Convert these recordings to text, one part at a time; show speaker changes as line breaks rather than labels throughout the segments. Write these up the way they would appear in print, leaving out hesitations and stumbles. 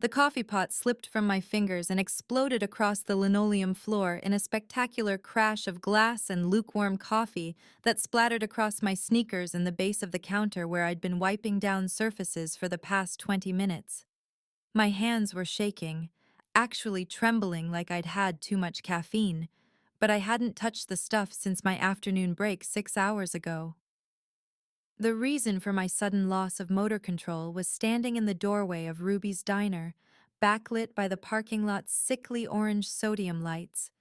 The coffee pot slipped from my fingers and exploded across the linoleum floor in a spectacular crash of glass and lukewarm coffee that splattered across my sneakers and the base of the counter where I'd been wiping down surfaces for the past 20 minutes. My hands were shaking, actually trembling like I'd had too much caffeine, but I hadn't touched the stuff since my afternoon break 6 hours ago. The reason for my sudden loss of motor control was standing in the doorway of Ruby's diner, backlit by the parking lot's sickly orange sodium lights,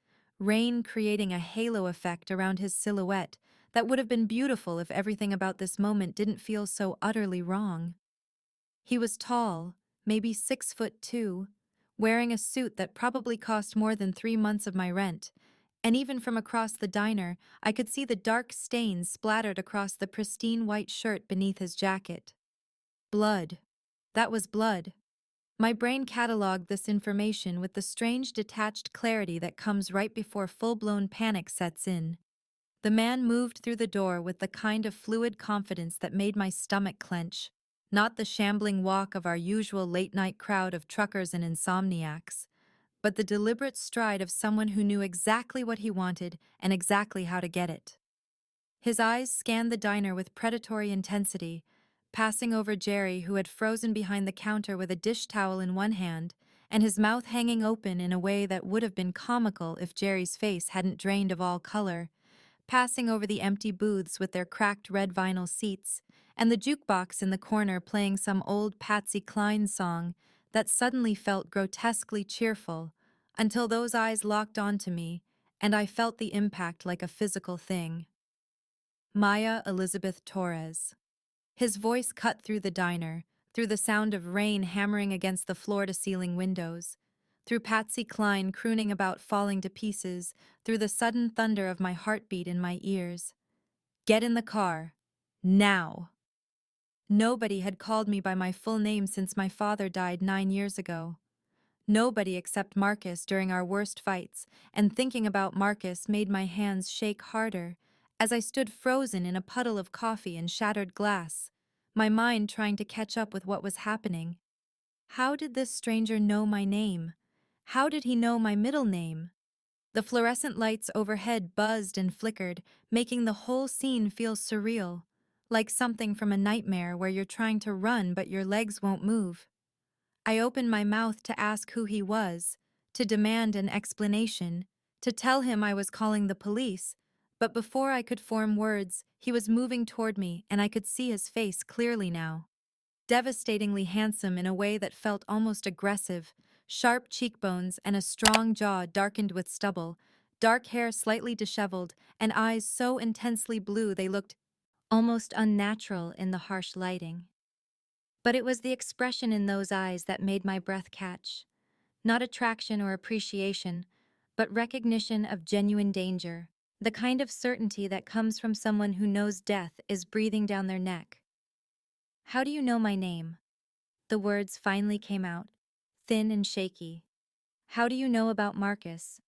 rain creating a halo effect around his silhouette that would have been beautiful if everything about this moment didn't feel so utterly wrong. He was tall, maybe 6'2", wearing a suit that probably cost more than 3 months of my rent, and even from across the diner, I could see the dark stains splattered across the pristine white shirt beneath his jacket. Blood. That was blood. My brain cataloged this information with the strange detached clarity that comes right before full-blown panic sets in. The man moved through the door with the kind of fluid confidence that made my stomach clench, not the shambling walk of our usual late-night crowd of truckers and insomniacs, but the deliberate stride of someone who knew exactly what he wanted and exactly how to get it. His eyes scanned the diner with predatory intensity, passing over Jerry, who had frozen behind the counter with a dish towel in one hand and his mouth hanging open in a way that would have been comical if Jerry's face hadn't drained of all color, passing over the empty booths with their cracked red vinyl seats, and the jukebox in the corner playing some old Patsy Cline song that suddenly felt grotesquely cheerful, until those eyes locked onto me, and I felt the impact like a physical thing. Maya Elizabeth Torres. His voice cut through the diner, through the sound of rain hammering against the floor-to-ceiling windows, through Patsy Cline crooning about falling to pieces, through the sudden thunder of my heartbeat in my ears. Get in the car. Now. Nobody had called me by my full name since my father died 9 years ago. Nobody except Marcus during our worst fights, and thinking about Marcus made my hands shake harder as I stood frozen in a puddle of coffee and shattered glass, my mind trying to catch up with what was happening. How did this stranger know my name? How did he know my middle name? The fluorescent lights overhead buzzed and flickered, making the whole scene feel surreal, like something from a nightmare where you're trying to run but your legs won't move. I opened my mouth to ask who he was, to demand an explanation, to tell him I was calling the police, but before I could form words, he was moving toward me and I could see his face clearly now. Devastatingly handsome in a way that felt almost aggressive, sharp cheekbones and a strong jaw darkened with stubble, dark hair slightly disheveled, and eyes so intensely blue they looked almost unnatural in the harsh lighting. But it was the expression in those eyes that made my breath catch. Not attraction or appreciation, but recognition of genuine danger, the kind of certainty that comes from someone who knows death is breathing down their neck. How do you know my name? The words finally came out, thin and shaky. How do you know about Marcus?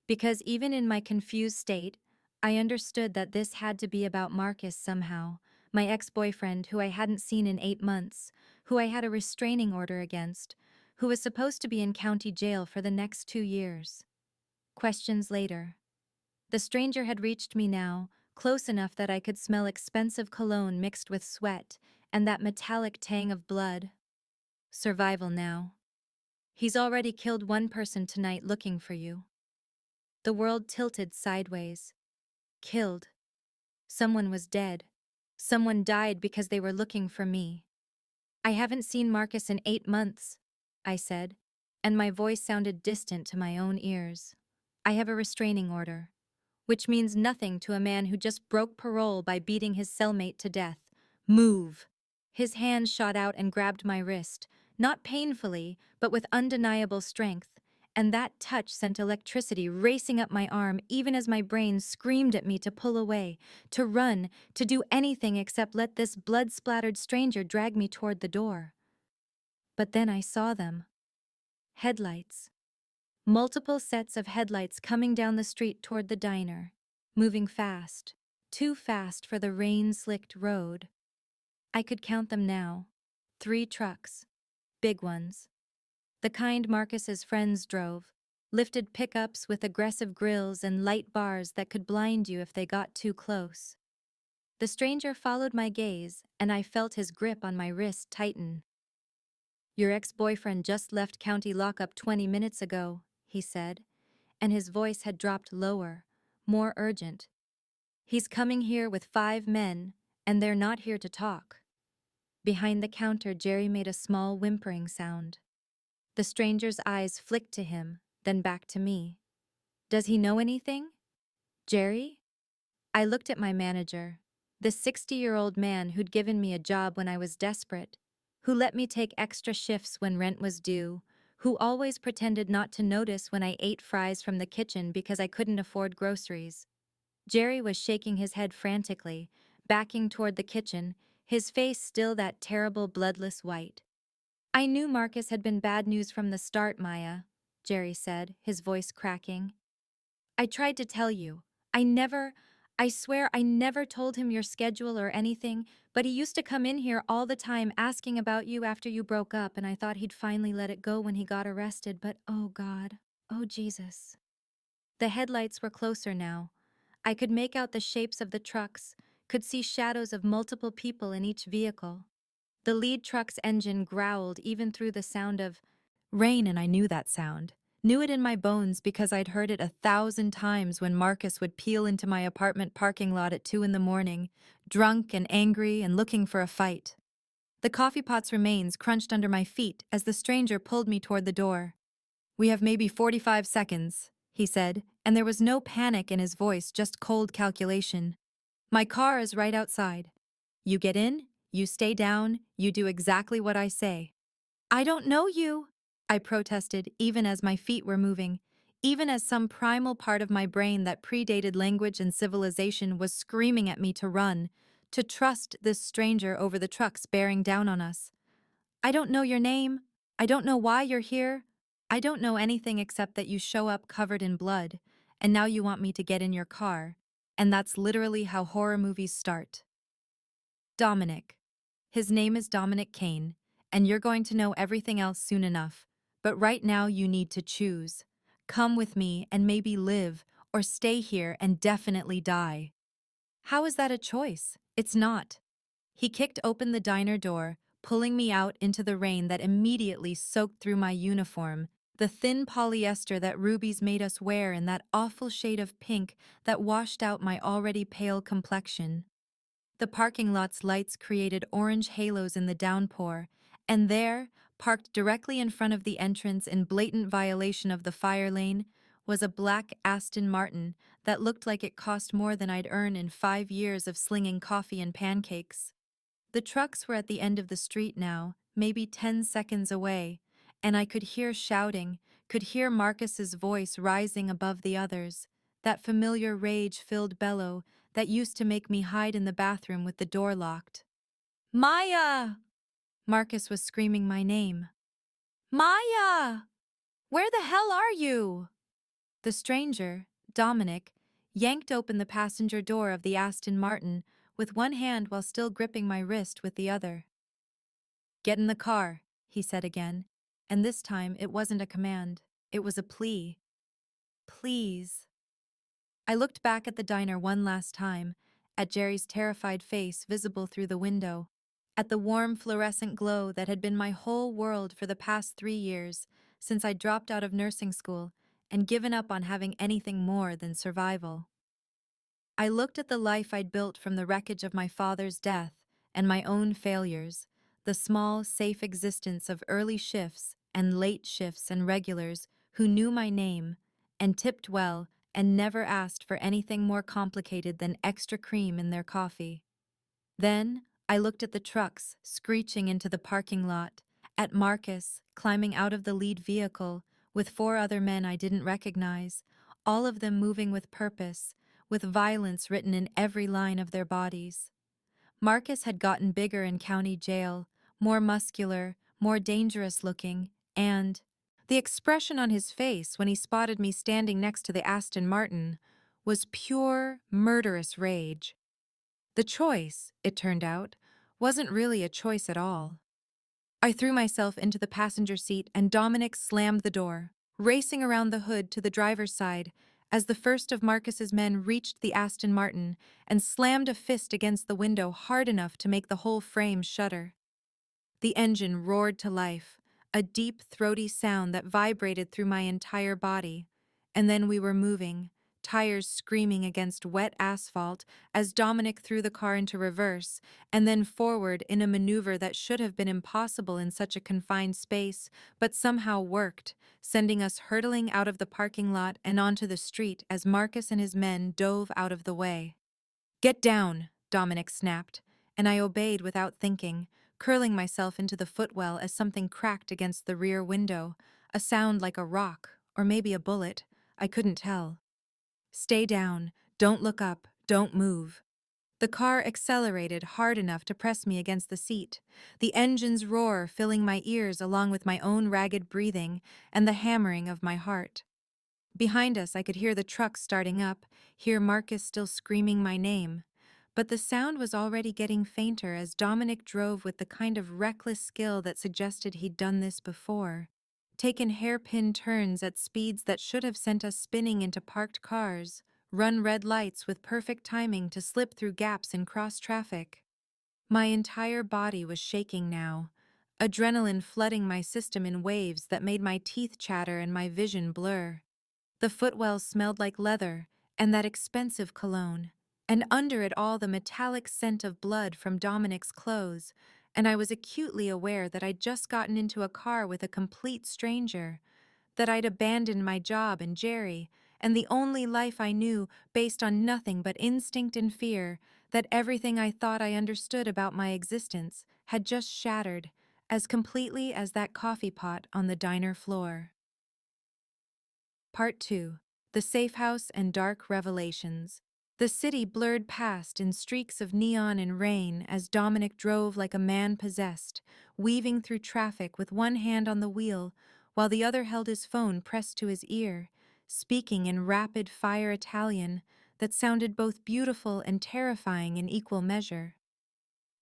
Because even in my confused state, I understood that this had to be about Marcus somehow, my ex-boyfriend who I hadn't seen in 8 months, who I had a restraining order against, who was supposed to be in county jail for the next 2 years. Questions later. The stranger had reached me now, close enough that I could smell expensive cologne mixed with sweat and that metallic tang of blood. Survival now. He's already killed one person tonight looking for you. The world tilted sideways. Killed. Someone was dead. Someone died because they were looking for me. I haven't seen Marcus in 8 months, I said, and my voice sounded distant to my own ears. I have a restraining order, which means nothing to a man who just broke parole by beating his cellmate to death. Move! His hand shot out and grabbed my wrist, not painfully, but with undeniable strength, and that touch sent electricity racing up my arm even as my brain screamed at me to pull away, to run, to do anything except let this blood-splattered stranger drag me toward the door. But then I saw them. Headlights. Multiple sets of headlights coming down the street toward the diner, moving fast, too fast for the rain-slicked road. I could count them now. 3 trucks. Big ones. The kind Marcus's friends drove, lifted pickups with aggressive grills and light bars that could blind you if they got too close. The stranger followed my gaze, and I felt his grip on my wrist tighten. "Your ex-boyfriend just left county lockup 20 minutes ago," he said, and his voice had dropped lower, more urgent. "He's coming here with 5 men, and they're not here to talk." Behind the counter, Jerry made a small whimpering sound. The stranger's eyes flicked to him, then back to me. "Does he know anything? Jerry?" I looked at my manager, the 60-year-old man who'd given me a job when I was desperate, who let me take extra shifts when rent was due, who always pretended not to notice when I ate fries from the kitchen because I couldn't afford groceries. Jerry was shaking his head frantically, backing toward the kitchen, his face still that terrible bloodless white. "I knew Marcus had been bad news from the start, Maya," Jerry said, his voice cracking. "I tried to tell you. I swear I never told him your schedule or anything, but he used to come in here all the time asking about you after you broke up, and I thought he'd finally let it go when he got arrested, but oh God, oh Jesus." The headlights were closer now. I could make out the shapes of the trucks, could see shadows of multiple people in each vehicle. The lead truck's engine growled even through the sound of rain, and I knew that sound. Knew it in my bones because I'd heard it 1,000 times when Marcus would peel into my apartment parking lot at 2 in the morning, drunk and angry and looking for a fight. The coffee pot's remains crunched under my feet as the stranger pulled me toward the door. "We have maybe 45 seconds, he said, and there was no panic in his voice, just cold calculation. "My car is right outside. You get in, you stay down, you do exactly what I say." "I don't know you," I protested, even as my feet were moving, even as some primal part of my brain that predated language and civilization was screaming at me to run, to trust this stranger over the trucks bearing down on us. "I don't know your name. I don't know why you're here. I don't know anything except that you show up covered in blood, and now you want me to get in your car, and that's literally how horror movies start." "Dominic. His name is Dominic Kane, and you're going to know everything else soon enough. But right now you need to choose. Come with me and maybe live, or stay here and definitely die." "How is that a choice? It's not." He kicked open the diner door, pulling me out into the rain that immediately soaked through my uniform, the thin polyester that rubies made us wear in that awful shade of pink that washed out my already pale complexion. The parking lot's lights created orange halos in the downpour, and there, parked directly in front of the entrance in blatant violation of the fire lane, was a black Aston Martin that looked like it cost more than I'd earned in 5 years of slinging coffee and pancakes. The trucks were at the end of the street now, maybe 10 seconds away, and I could hear shouting, could hear Marcus's voice rising above the others, that familiar rage-filled bellow that used to make me hide in the bathroom with the door locked. "Maya!" Marcus was screaming my name. "Maya! Where the hell are you?" The stranger, Dominic, yanked open the passenger door of the Aston Martin with one hand while still gripping my wrist with the other. "Get in the car," he said again, and this time it wasn't a command, it was a plea. "Please." I looked back at the diner one last time, at Jerry's terrified face visible through the window, at the warm fluorescent glow that had been my whole world for the past 3 years, since I dropped out of nursing school and given up on having anything more than survival. I looked at the life I'd built from the wreckage of my father's death and my own failures, the small, safe existence of early shifts and late shifts and regulars who knew my name and tipped well and never asked for anything more complicated than extra cream in their coffee. Then I looked at the trucks screeching into the parking lot, at Marcus climbing out of the lead vehicle with 4 other men I didn't recognize, all of them moving with purpose, with violence written in every line of their bodies. Marcus had gotten bigger in county jail, more muscular, more dangerous looking, and the expression on his face when he spotted me standing next to the Aston Martin was pure, murderous rage. The choice, it turned out, wasn't really a choice at all. I threw myself into the passenger seat and Dominic slammed the door, racing around the hood to the driver's side as the first of Marcus's men reached the Aston Martin and slammed a fist against the window hard enough to make the whole frame shudder. The engine roared to life, a deep, throaty sound that vibrated through my entire body. And then we were moving, tires screaming against wet asphalt as Dominic threw the car into reverse, and then forward in a maneuver that should have been impossible in such a confined space, but somehow worked, sending us hurtling out of the parking lot and onto the street as Marcus and his men dove out of the way. "Get down," Dominic snapped, and I obeyed without thinking, curling myself into the footwell as something cracked against the rear window, a sound like a rock, or maybe a bullet, I couldn't tell. "Stay down, don't look up, don't move." The car accelerated hard enough to press me against the seat, the engine's roar filling my ears along with my own ragged breathing and the hammering of my heart. Behind us, I could hear the truck starting up, hear Marcus still screaming my name. But the sound was already getting fainter as Dominic drove with the kind of reckless skill that suggested he'd done this before. Taken hairpin turns at speeds that should have sent us spinning into parked cars, run red lights with perfect timing to slip through gaps in cross traffic. My entire body was shaking now, adrenaline flooding my system in waves that made my teeth chatter and my vision blur. The footwell smelled like leather and that expensive cologne, and under it all the metallic scent of blood from Dominic's clothes, and I was acutely aware that I'd just gotten into a car with a complete stranger, that I'd abandoned my job and Jerry, and the only life I knew based on nothing but instinct and fear, that everything I thought I understood about my existence had just shattered, as completely as that coffee pot on the diner floor. Part 2. The Safe House and Dark Revelations. The city blurred past in streaks of neon and rain as Dominic drove like a man possessed, weaving through traffic with one hand on the wheel while the other held his phone pressed to his ear, speaking in rapid-fire Italian that sounded both beautiful and terrifying in equal measure.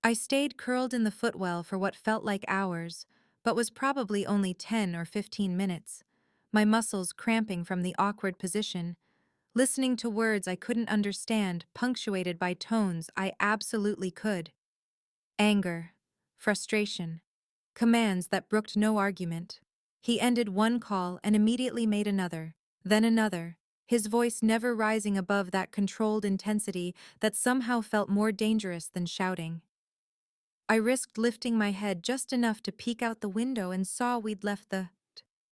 I stayed curled in the footwell for what felt like hours, but was probably only 10 or 15 minutes, my muscles cramping from the awkward position, listening to words I couldn't understand punctuated by tones I absolutely could. Anger, frustration, commands that brooked no argument. He ended one call and immediately made another, then another, his voice never rising above that controlled intensity that somehow felt more dangerous than shouting. I risked lifting my head just enough to peek out the window and saw we'd left the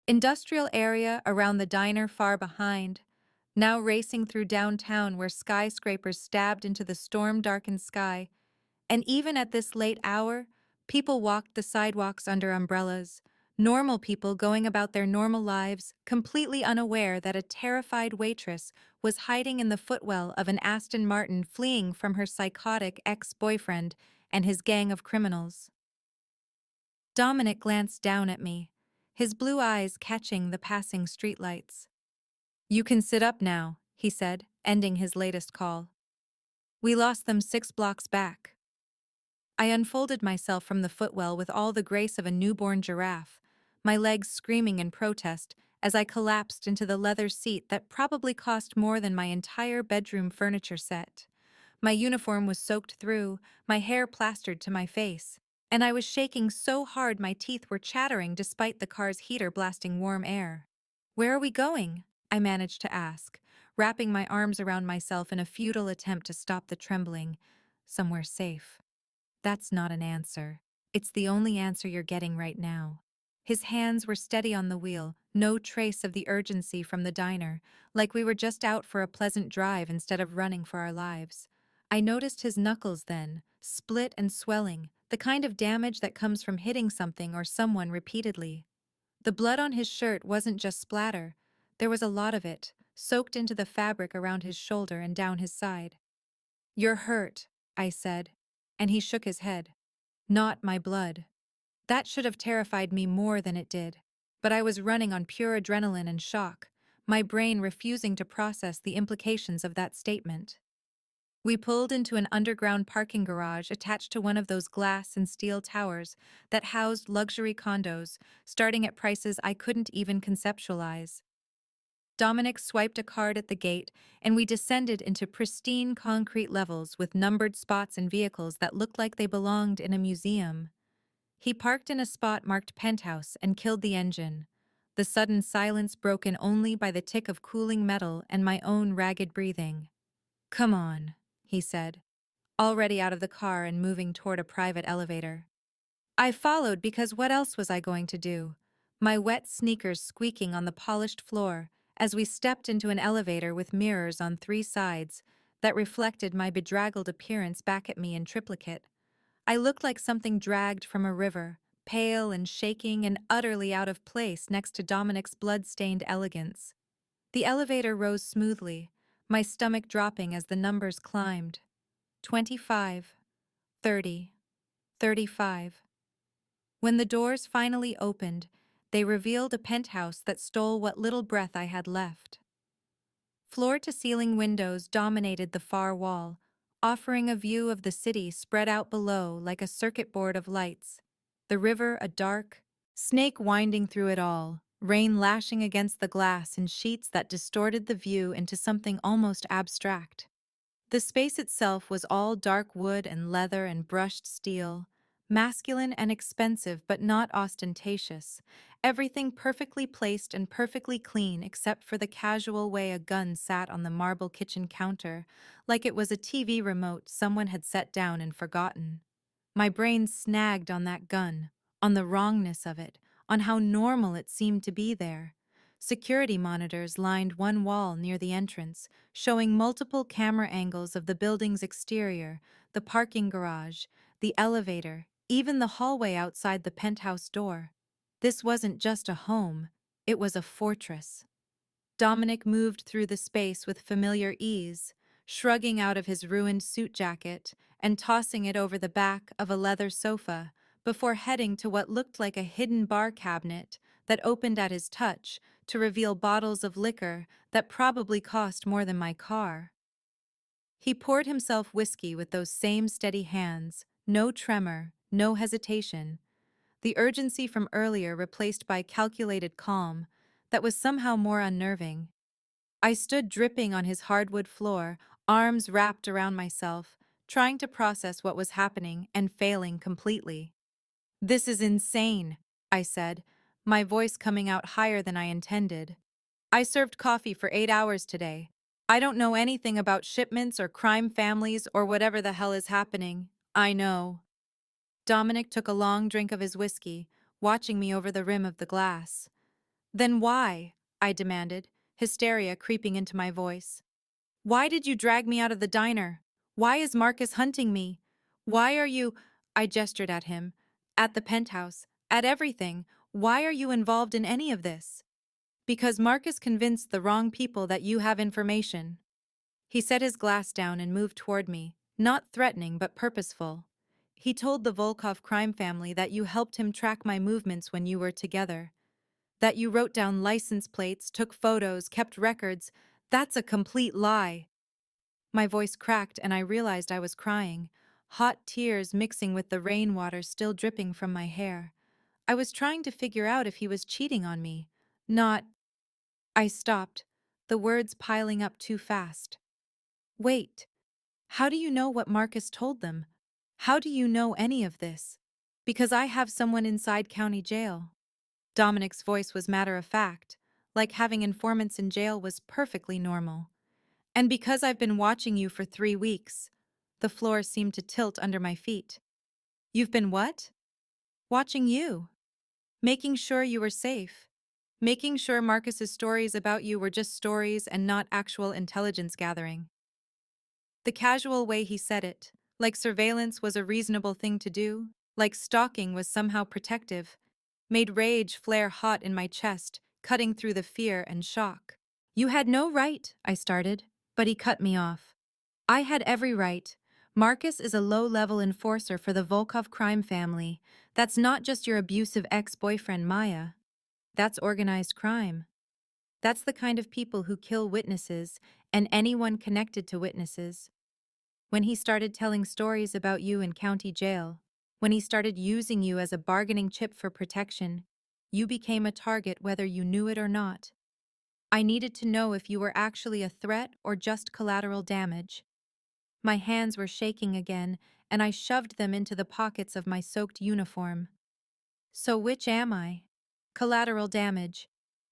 industrial area around the diner far behind, now racing through downtown where skyscrapers stabbed into the storm-darkened sky. And even at this late hour, people walked the sidewalks under umbrellas, normal people going about their normal lives, completely unaware that a terrified waitress was hiding in the footwell of an Aston Martin fleeing from her psychotic ex-boyfriend and his gang of criminals. Dominic glanced down at me, his blue eyes catching the passing streetlights. "You can sit up now," he said, ending his latest call. "We lost them 6 blocks back." I unfolded myself from the footwell with all the grace of a newborn giraffe, my legs screaming in protest as I collapsed into the leather seat that probably cost more than my entire bedroom furniture set. My uniform was soaked through, my hair plastered to my face, and I was shaking so hard my teeth were chattering despite the car's heater blasting warm air. "Where are we going?" I managed to ask, wrapping my arms around myself in a futile attempt to stop the trembling. "Somewhere safe." "That's not an answer. It's the only answer you're getting right now." His hands were steady on the wheel, no trace of the urgency from the diner, like we were just out for a pleasant drive instead of running for our lives. I noticed his knuckles then, split and swelling, the kind of damage that comes from hitting something or someone repeatedly. The blood on his shirt wasn't just splatter. There was a lot of it, soaked into the fabric around his shoulder and down his side. "You're hurt," I said, and he shook his head. "Not my blood." That should have terrified me more than it did, but I was running on pure adrenaline and shock, my brain refusing to process the implications of that statement. We pulled into an underground parking garage attached to one of those glass and steel towers that housed luxury condos, starting at prices I couldn't even conceptualize. Dominic swiped a card at the gate, and we descended into pristine concrete levels with numbered spots and vehicles that looked like they belonged in a museum. He parked in a spot marked penthouse and killed the engine, the sudden silence broken only by the tick of cooling metal and my own ragged breathing. "Come on," he said, already out of the car and moving toward a private elevator. I followed because what else was I going to do? My wet sneakers squeaking on the polished floor as we stepped into an elevator with mirrors on three sides that reflected my bedraggled appearance back at me in triplicate. I looked like something dragged from a river, pale and shaking and utterly out of place next to Dominic's blood-stained elegance. The elevator rose smoothly, my stomach dropping as the numbers climbed. 25, 30, 35. When the doors finally opened, they revealed a penthouse that stole what little breath I had left. Floor-to-ceiling windows dominated the far wall, offering a view of the city spread out below like a circuit board of lights. The river a dark snake winding through it all, rain lashing against the glass in sheets that distorted the view into something almost abstract. The space itself was all dark wood and leather and brushed steel, masculine and expensive but not ostentatious, everything perfectly placed and perfectly clean except for the casual way a gun sat on the marble kitchen counter, like it was a TV remote someone had set down and forgotten. My brain snagged on that gun, on the wrongness of it, on how normal it seemed to be there. Security monitors lined one wall near the entrance, showing multiple camera angles of the building's exterior, the parking garage, the elevator, even the hallway outside the penthouse door. This wasn't just a home, it was a fortress. Dominic moved through the space with familiar ease, shrugging out of his ruined suit jacket and tossing it over the back of a leather sofa before heading to what looked like a hidden bar cabinet that opened at his touch to reveal bottles of liquor that probably cost more than my car. He poured himself whiskey with those same steady hands, no tremor, no hesitation, the urgency from earlier replaced by calculated calm that was somehow more unnerving. I stood dripping on his hardwood floor, arms wrapped around myself, trying to process what was happening and failing completely. "This is insane," I said, my voice coming out higher than I intended. "I served coffee for 8 hours today. I don't know anything about shipments or crime families or whatever the hell is happening. I know." Dominic took a long drink of his whiskey, watching me over the rim of the glass. "Then why?" I demanded, hysteria creeping into my voice. "Why did you drag me out of the diner? Why is Marcus hunting me? Why are you—" I gestured at him. "At the penthouse, at everything. Why are you involved in any of this?" "Because Marcus convinced the wrong people that you have information." He set his glass down and moved toward me, not threatening but purposeful. "He told the Volkov crime family that you helped him track my movements when you were together. That you wrote down license plates, took photos, kept records. That's a complete lie." My voice cracked and I realized I was crying, hot tears mixing with the rainwater still dripping from my hair. I was trying to figure out if he was cheating on me. Not. I stopped, the words piling up too fast. "Wait, how do you know what Marcus told them? How do you know any of this?" "Because I have someone inside county jail." Dominic's voice was matter-of-fact, like having informants in jail was perfectly normal. "And because I've been watching you for 3 weeks." The floor seemed to tilt under my feet. "You've been what?" "Watching you. Making sure you were safe. Making sure Marcus's stories about you were just stories and not actual intelligence gathering." The casual way he said it, like surveillance was a reasonable thing to do, like stalking was somehow protective, made rage flare hot in my chest, cutting through the fear and shock. "You had no right," I started, but he cut me off. "I had every right. Marcus is a low-level enforcer for the Volkov crime family. That's not just your abusive ex-boyfriend Maya. That's organized crime. That's the kind of people who kill witnesses and anyone connected to witnesses." When he started telling stories about you in county jail, when he started using you as a bargaining chip for protection, you became a target whether you knew it or not. I needed to know if you were actually a threat or just collateral damage. My hands were shaking again, and I shoved them into the pockets of my soaked uniform. So which am I? Collateral damage.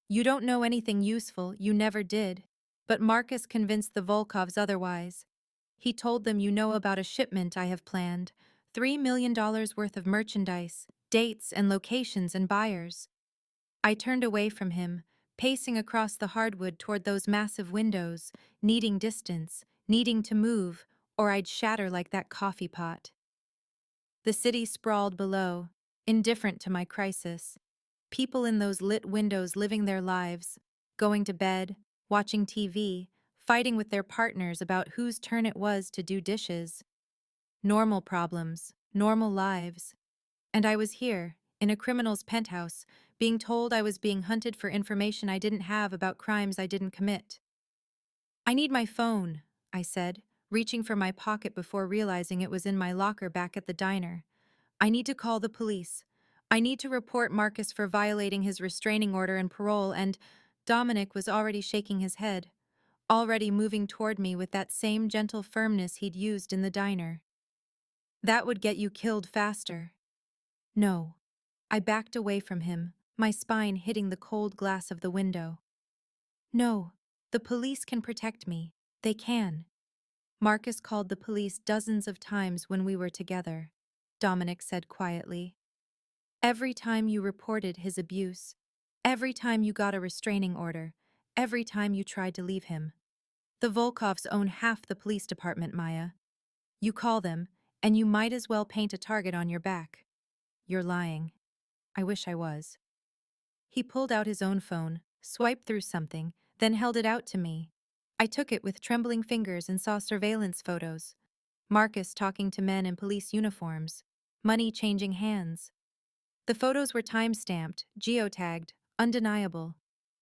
You don't know anything useful, you never did. But Marcus convinced the Volkovs otherwise. He told them you know about a shipment I have planned, $3 million worth of merchandise, dates and locations and buyers. I turned away from him, pacing across the hardwood toward those massive windows, needing distance, needing to move, or I'd shatter like that coffee pot. The city sprawled below, indifferent to my crisis. People in those lit windows living their lives, going to bed, watching TV, fighting with their partners about whose turn it was to do dishes. Normal problems, normal lives. And I was here, in a criminal's penthouse, being told I was being hunted for information I didn't have about crimes I didn't commit. I need my phone, I said, reaching for my pocket before realizing it was in my locker back at the diner. I need to call the police. I need to report Marcus for violating his restraining order and parole, and Dominic was already shaking his head, already moving toward me with that same gentle firmness he'd used in the diner. That would get you killed faster. No. I backed away from him, my spine hitting the cold glass of the window. No. The police can protect me. They can. Marcus called the police dozens of times when we were together, Dominic said quietly. Every time you reported his abuse, every time you got a restraining order, every time you tried to leave him. The Volkovs own half the police department, Maya. You call them, and you might as well paint a target on your back. You're lying. I wish I was. He pulled out his own phone, swiped through something, then held it out to me. I took it with trembling fingers and saw surveillance photos. Marcus talking to men in police uniforms. Money changing hands. The photos were time-stamped, geotagged, undeniable.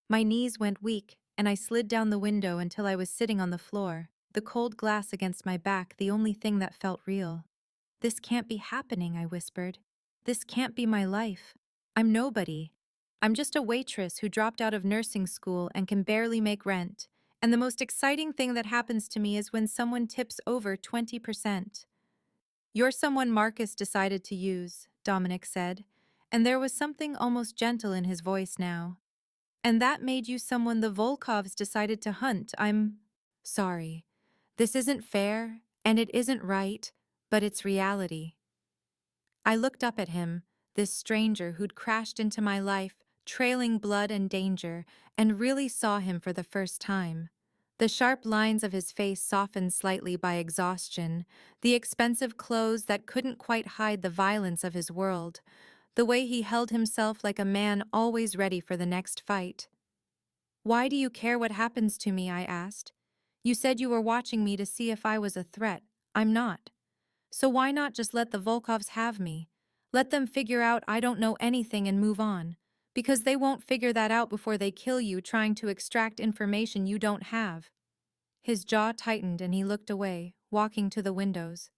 My knees went weak, and I slid down the window until I was sitting on the floor, the cold glass against my back the only thing that felt real. This can't be happening, I whispered. This can't be my life. I'm nobody. I'm just a waitress who dropped out of nursing school and can barely make rent. And the most exciting thing that happens to me is when someone tips over 20%. You're someone Marcus decided to use, Dominic said, and there was something almost gentle in his voice now. And that made you someone the Volkovs decided to hunt. I'm sorry. This isn't fair, and it isn't right, but it's reality. I looked up at him, this stranger who'd crashed into my life, trailing blood and danger, and really saw him for the first time. The sharp lines of his face softened slightly by exhaustion, the expensive clothes that couldn't quite hide the violence of his world, the way he held himself like a man always ready for the next fight. Why do you care what happens to me? I asked. You said you were watching me to see if I was a threat. I'm not. So why not just let the Volkovs have me? Let them figure out I don't know anything and move on. Because they won't figure that out before they kill you trying to extract information you don't have. His jaw tightened and he looked away, walking to the windows.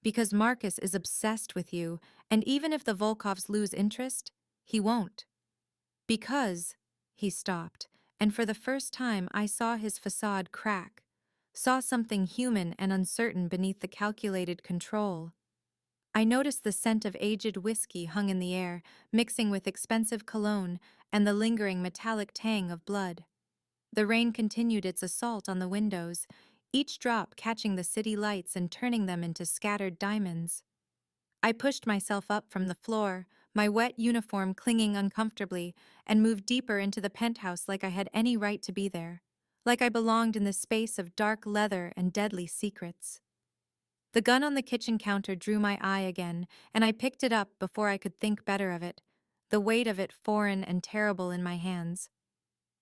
Because Marcus is obsessed with you, and even if the Volkovs lose interest, he won't. Because, he stopped, and for the first time I saw his facade crack, saw something human and uncertain beneath the calculated control. I noticed the scent of aged whiskey hung in the air, mixing with expensive cologne and the lingering metallic tang of blood. The rain continued its assault on the windows, each drop catching the city lights and turning them into scattered diamonds. I pushed myself up from the floor, my wet uniform clinging uncomfortably, and moved deeper into the penthouse like I had any right to be there, like I belonged in the space of dark leather and deadly secrets. The gun on the kitchen counter drew my eye again, and I picked it up before I could think better of it, the weight of it foreign and terrible in my hands.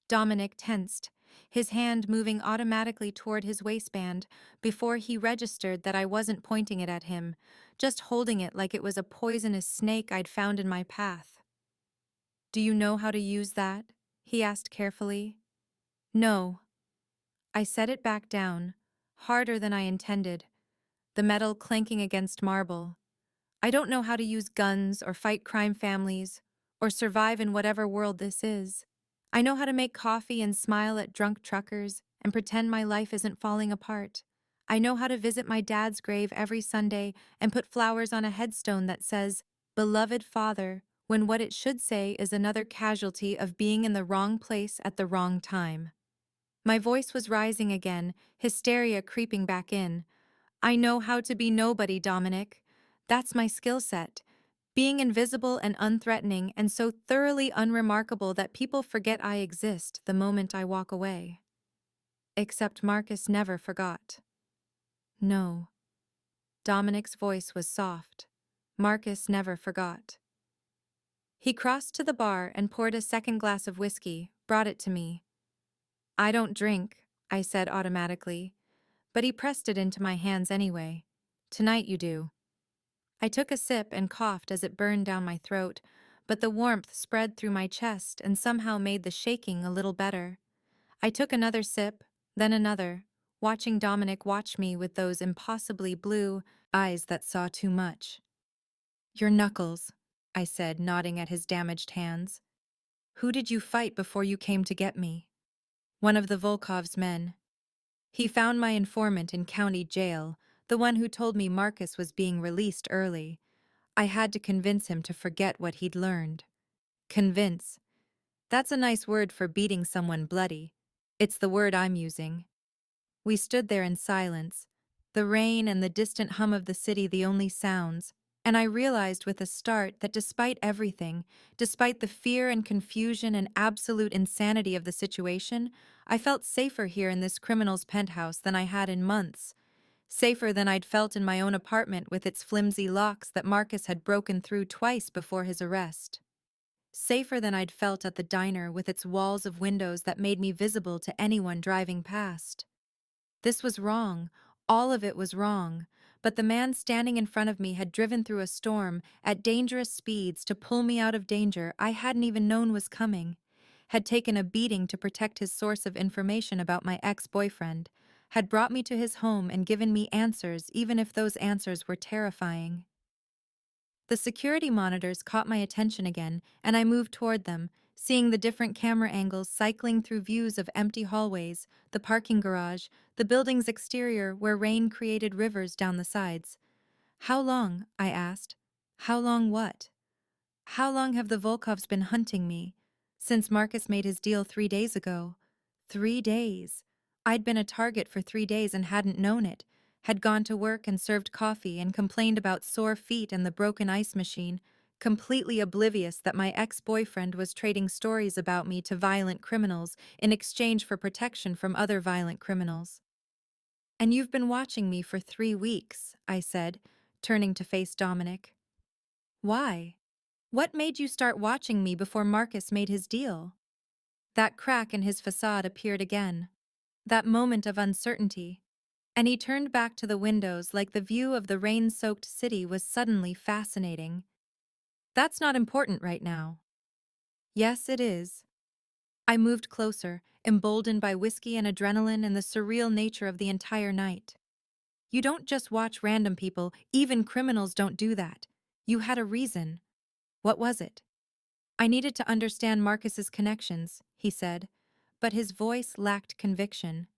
Dominic tensed, his hand moving automatically toward his waistband before he registered that I wasn't pointing it at him, just holding it like it was a poisonous snake I'd found in my path. Do you know how to use that? He asked carefully. No. I set it back down, harder than I intended. the metal clanking against marble. I don't know how to use guns or fight crime families or survive in whatever world this is. I know how to make coffee and smile at drunk truckers and pretend my life isn't falling apart. I know how to visit my dad's grave every Sunday and put flowers on a headstone that says, "Beloved Father," when what it should say is another casualty of being in the wrong place at the wrong time. My voice was rising again, hysteria creeping back in. I know how to be nobody, Dominic. That's my skill set. Being invisible and unthreatening and so thoroughly unremarkable that people forget I exist the moment I walk away. Except Marcus never forgot. No. Dominic's voice was soft. Marcus never forgot. He crossed to the bar and poured a second glass of whiskey, brought it to me. I don't drink, I said automatically, but he pressed it into my hands anyway. Tonight you do. I took a sip and coughed as it burned down my throat, but the warmth spread through my chest and somehow made the shaking a little better. I took another sip, then another, watching Dominic watch me with those impossibly blue eyes that saw too much. Your knuckles, I said, nodding at his damaged hands. Who did you fight before you came to get me? One of the Volkov's men. He found my informant in county jail, the one who told me Marcus was being released early. I had to convince him to forget what he'd learned. Convince. That's a nice word for beating someone bloody. It's the word I'm using. We stood there in silence, the rain and the distant hum of the city the only sounds, and I realized with a start that despite everything, despite the fear and confusion and absolute insanity of the situation, I felt safer here in this criminal's penthouse than I had in months. Safer than I'd felt in my own apartment with its flimsy locks that Marcus had broken through twice before his arrest. Safer than I'd felt at the diner with its walls of windows that made me visible to anyone driving past. This was wrong. All of it was wrong. But the man standing in front of me had driven through a storm at dangerous speeds to pull me out of danger I hadn't even known was coming, had taken a beating to protect his source of information about my ex-boyfriend, had brought me to his home and given me answers even if those answers were terrifying. The security monitors caught my attention again, and I moved toward them, seeing the different camera angles cycling through views of empty hallways, the parking garage, the building's exterior where rain created rivers down the sides. How long? I asked. How long what? How long have the Volkovs been hunting me? Since Marcus made his deal 3 days ago. 3 days. I'd been a target for 3 days and hadn't known it, had gone to work and served coffee and complained about sore feet and the broken ice machine, completely oblivious that my ex-boyfriend was trading stories about me to violent criminals in exchange for protection from other violent criminals. And you've been watching me for 3 weeks, I said, turning to face Dominic. Why? What made you start watching me before Marcus made his deal? That crack in his facade appeared again. That moment of uncertainty. And he turned back to the windows like the view of the rain-soaked city was suddenly fascinating. That's not important right now. Yes, it is. I moved closer, emboldened by whiskey and adrenaline and the surreal nature of the entire night. You don't just watch random people, even criminals don't do that. You had a reason. What was it? I needed to understand Marcus's connections, he said, but his voice lacked conviction.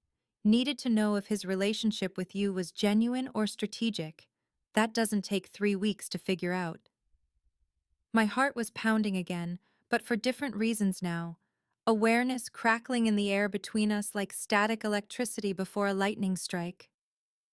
Needed to know if his relationship with you was genuine or strategic. That doesn't take 3 weeks to figure out. My heart was pounding again, but for different reasons now. Awareness crackling in the air between us like static electricity before a lightning strike.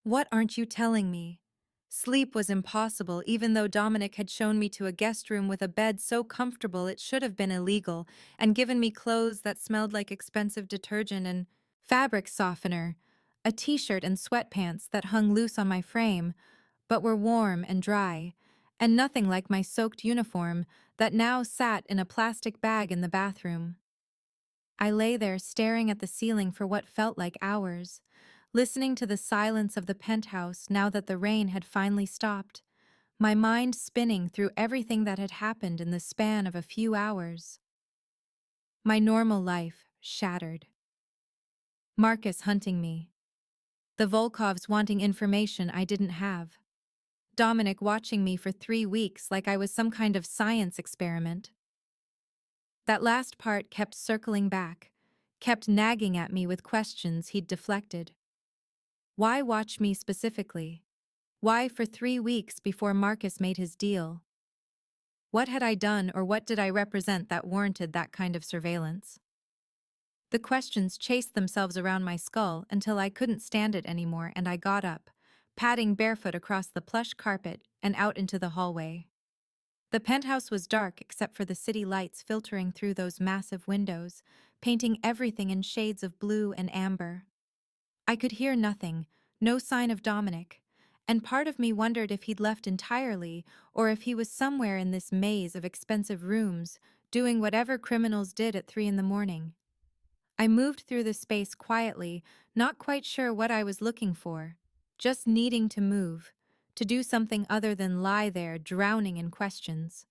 What aren't you telling me? Sleep was impossible even though Dominic had shown me to a guest room with a bed so comfortable it should have been illegal and given me clothes that smelled like expensive detergent and fabric softener, a t-shirt and sweatpants that hung loose on my frame, but were warm and dry, and nothing like my soaked uniform that now sat in a plastic bag in the bathroom. I lay there staring at the ceiling for what felt like hours, listening to the silence of the penthouse now that the rain had finally stopped, my mind spinning through everything that had happened in the span of a few hours. My normal life shattered. Marcus hunting me. The Volkovs wanting information I didn't have. Dominic watching me for 3 weeks like I was some kind of science experiment. That last part kept circling back, kept nagging at me with questions he'd deflected. Why watch me specifically? Why for 3 weeks before Marcus made his deal? What had I done or what did I represent that warranted that kind of surveillance? The questions chased themselves around my skull until I couldn't stand it anymore and I got up, padding barefoot across the plush carpet and out into the hallway. The penthouse was dark except for the city lights filtering through those massive windows, painting everything in shades of blue and amber. I could hear nothing, no sign of Dominic, and part of me wondered if he'd left entirely or if he was somewhere in this maze of expensive rooms, doing whatever criminals did at 3 in the morning. I moved through the space quietly, not quite sure what I was looking for, just needing to move, to do something other than lie there drowning in questions.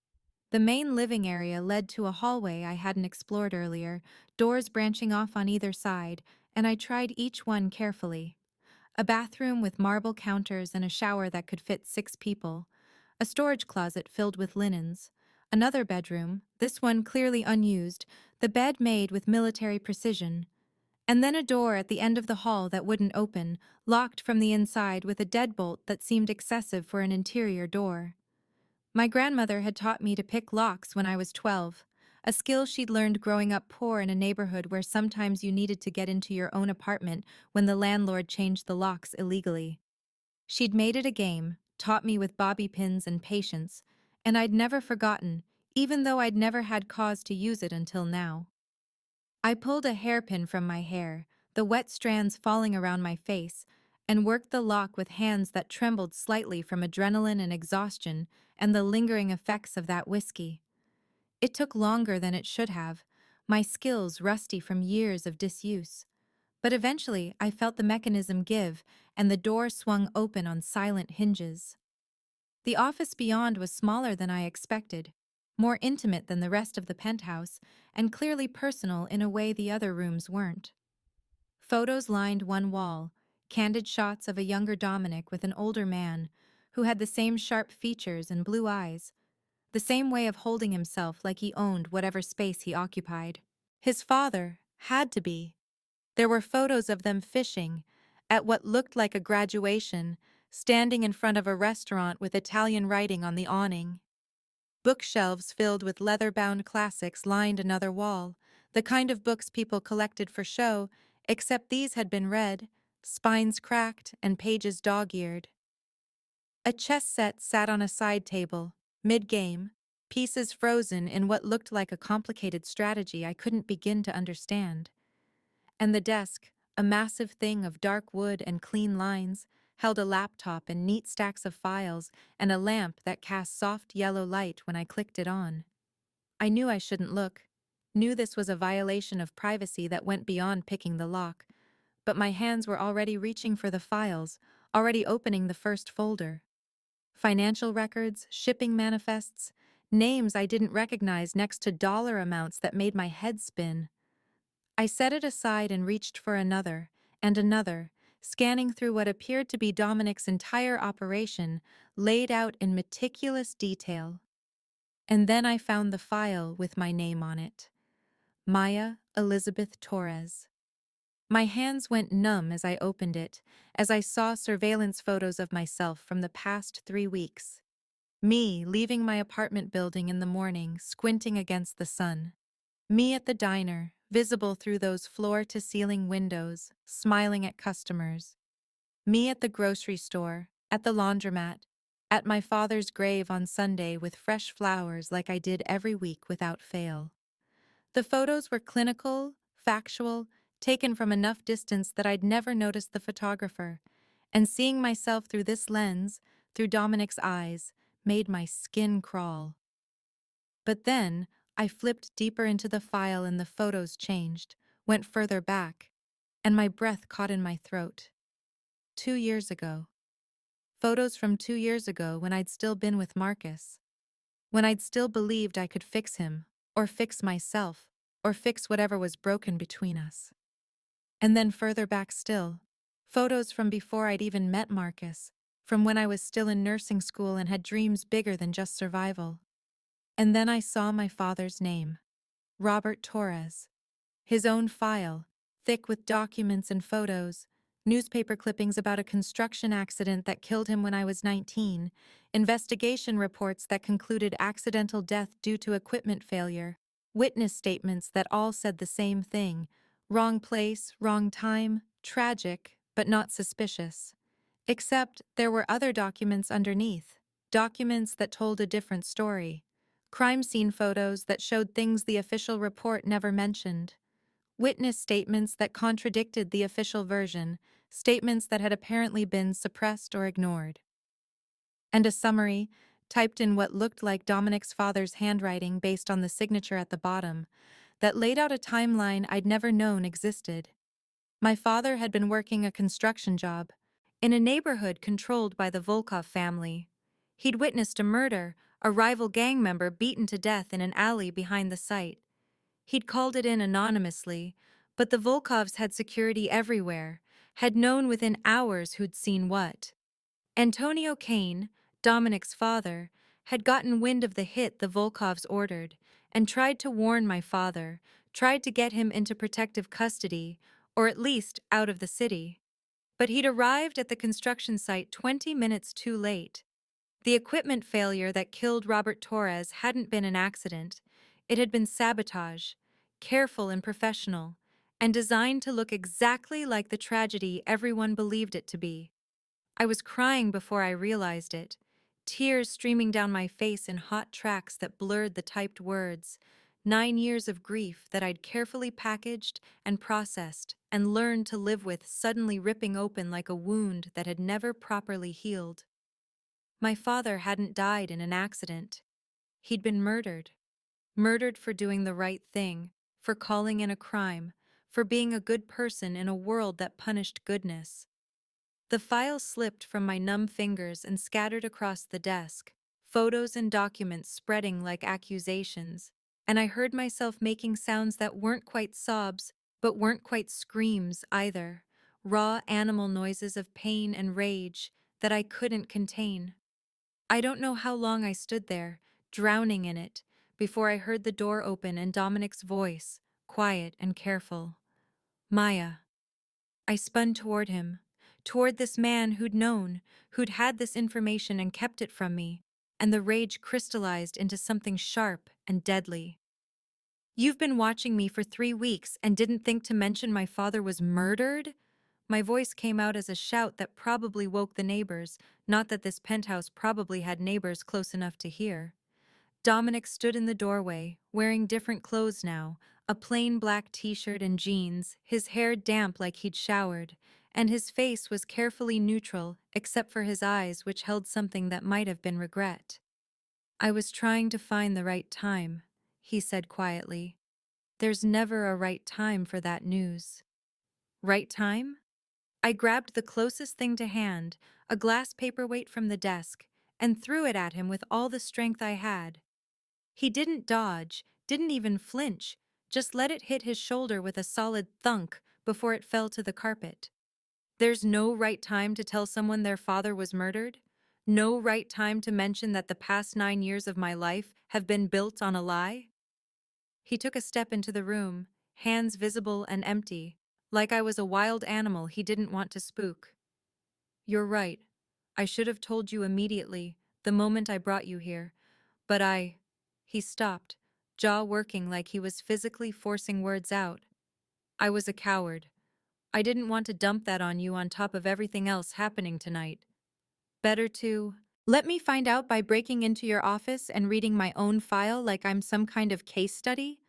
The main living area led to a hallway I hadn't explored earlier, doors branching off on either side, and I tried each one carefully. A bathroom with marble counters and a shower that could fit 6 people. A storage closet filled with linens. Another bedroom, this one clearly unused, the bed made with military precision. And then a door at the end of the hall that wouldn't open, locked from the inside with a deadbolt that seemed excessive for an interior door. My grandmother had taught me to pick locks when I was 12, a skill she'd learned growing up poor in a neighborhood where sometimes you needed to get into your own apartment when the landlord changed the locks illegally. She'd made it a game, taught me with bobby pins and patience, and I'd never forgotten, even though I'd never had cause to use it until now. I pulled a hairpin from my hair, the wet strands falling around my face, and worked the lock with hands that trembled slightly from adrenaline and exhaustion and the lingering effects of that whiskey. It took longer than it should have, my skills rusty from years of disuse. But eventually I felt the mechanism give, and the door swung open on silent hinges. The office beyond was smaller than I expected, more intimate than the rest of the penthouse, and clearly personal in a way the other rooms weren't. Photos lined one wall, candid shots of a younger Dominic with an older man, who had the same sharp features and blue eyes, the same way of holding himself like he owned whatever space he occupied. His father had to be. There were photos of them fishing, at what looked like a graduation, standing in front of a restaurant with Italian writing on the awning. Bookshelves filled with leather-bound classics lined another wall, the kind of books people collected for show, except these had been read, spines cracked and pages dog-eared. A chess set sat on a side table, mid-game, pieces frozen in what looked like a complicated strategy I couldn't begin to understand. And the desk, a massive thing of dark wood and clean lines, held a laptop and neat stacks of files and a lamp that cast soft yellow light when I clicked it on. I knew I shouldn't look, knew this was a violation of privacy that went beyond picking the lock, but my hands were already reaching for the files, already opening the first folder. Financial records, shipping manifests, names I didn't recognize next to dollar amounts that made my head spin. I set it aside and reached for another, and another, scanning through what appeared to be Dominic's entire operation, laid out in meticulous detail. And then I found the file with my name on it. Maya Elizabeth Torres. My hands went numb as I opened it, as I saw surveillance photos of myself from the past 3 weeks. Me leaving my apartment building in the morning, squinting against the sun. Me at the diner, visible through those floor-to-ceiling windows, smiling at customers. Me at the grocery store, at the laundromat, at my father's grave on Sunday with fresh flowers like I did every week without fail. The photos were clinical, factual, taken from enough distance that I'd never noticed the photographer, and seeing myself through this lens, through Dominic's eyes, made my skin crawl. But then, I flipped deeper into the file and the photos changed, went further back, and my breath caught in my throat. 2 years ago. Photos from 2 years ago when I'd still been with Marcus. When I'd still believed I could fix him, or fix myself, or fix whatever was broken between us. And then further back still, Photos from before I'd even met Marcus, from when I was still in nursing school and had dreams bigger than just survival. And then I saw my father's name, Robert Torres. His own file, thick with documents and photos, newspaper clippings about a construction accident that killed him when I was 19, investigation reports that concluded accidental death due to equipment failure, witness statements that all said the same thing: wrong place, wrong time, tragic, but not suspicious. Except there were other documents underneath, documents that told a different story. Crime scene photos that showed things the official report never mentioned. Witness statements that contradicted the official version, statements that had apparently been suppressed or ignored. And a summary, typed in what looked like Dominic's father's handwriting based on the signature at the bottom, that laid out a timeline I'd never known existed. My father had been working a construction job in a neighborhood controlled by the Volkov family. He'd witnessed a murder, a rival gang member beaten to death in an alley behind the site. He'd called it in anonymously, but the Volkovs had security everywhere, had known within hours who'd seen what. Antonio Kane, Dominic's father, had gotten wind of the hit the Volkovs ordered and tried to warn my father, tried to get him into protective custody, or at least out of the city. But he'd arrived at the construction site 20 minutes too late. The equipment failure that killed Robert Torres hadn't been an accident. It had been sabotage, careful and professional, and designed to look exactly like the tragedy everyone believed it to be. I was crying before I realized it, tears streaming down my face in hot tracks that blurred the typed words. 9 years of grief that I'd carefully packaged and processed and learned to live with suddenly ripping open like a wound that had never properly healed. My father hadn't died in an accident. He'd been murdered. Murdered for doing the right thing, for calling in a crime, for being a good person in a world that punished goodness. The file slipped from my numb fingers and scattered across the desk, photos and documents spreading like accusations, and I heard myself making sounds that weren't quite sobs, but weren't quite screams either, raw animal noises of pain and rage that I couldn't contain. I don't know how long I stood there, drowning in it, before I heard the door open and Dominic's voice, quiet and careful. Maya. I spun toward him, toward this man who'd known, who'd had this information and kept it from me, and the rage crystallized into something sharp and deadly. You've been watching me for 3 weeks and didn't think to mention my father was murdered? My voice came out as a shout that probably woke the neighbors, not that this penthouse probably had neighbors close enough to hear. Dominic stood in the doorway, wearing different clothes now, a plain black t-shirt and jeans, his hair damp like he'd showered, and his face was carefully neutral except for his eyes which held something that might have been regret. I was trying to find the right time, he said quietly. There's never a right time for that news. Right time? I grabbed the closest thing to hand, a glass paperweight from the desk, and threw it at him with all the strength I had. He didn't dodge, didn't even flinch, just let it hit his shoulder with a solid thunk before it fell to the carpet. There's no right time to tell someone their father was murdered? No right time to mention that the past 9 years of my life have been built on a lie? He took a step into the room, hands visible and empty, like I was a wild animal he didn't want to spook. You're right. I should have told you immediately, the moment I brought you here. But He stopped, jaw working like he was physically forcing words out. I was a coward. I didn't want to dump that on you on top of everything else happening tonight. Better to let me find out by breaking into your office and reading my own file like I'm some kind of case study?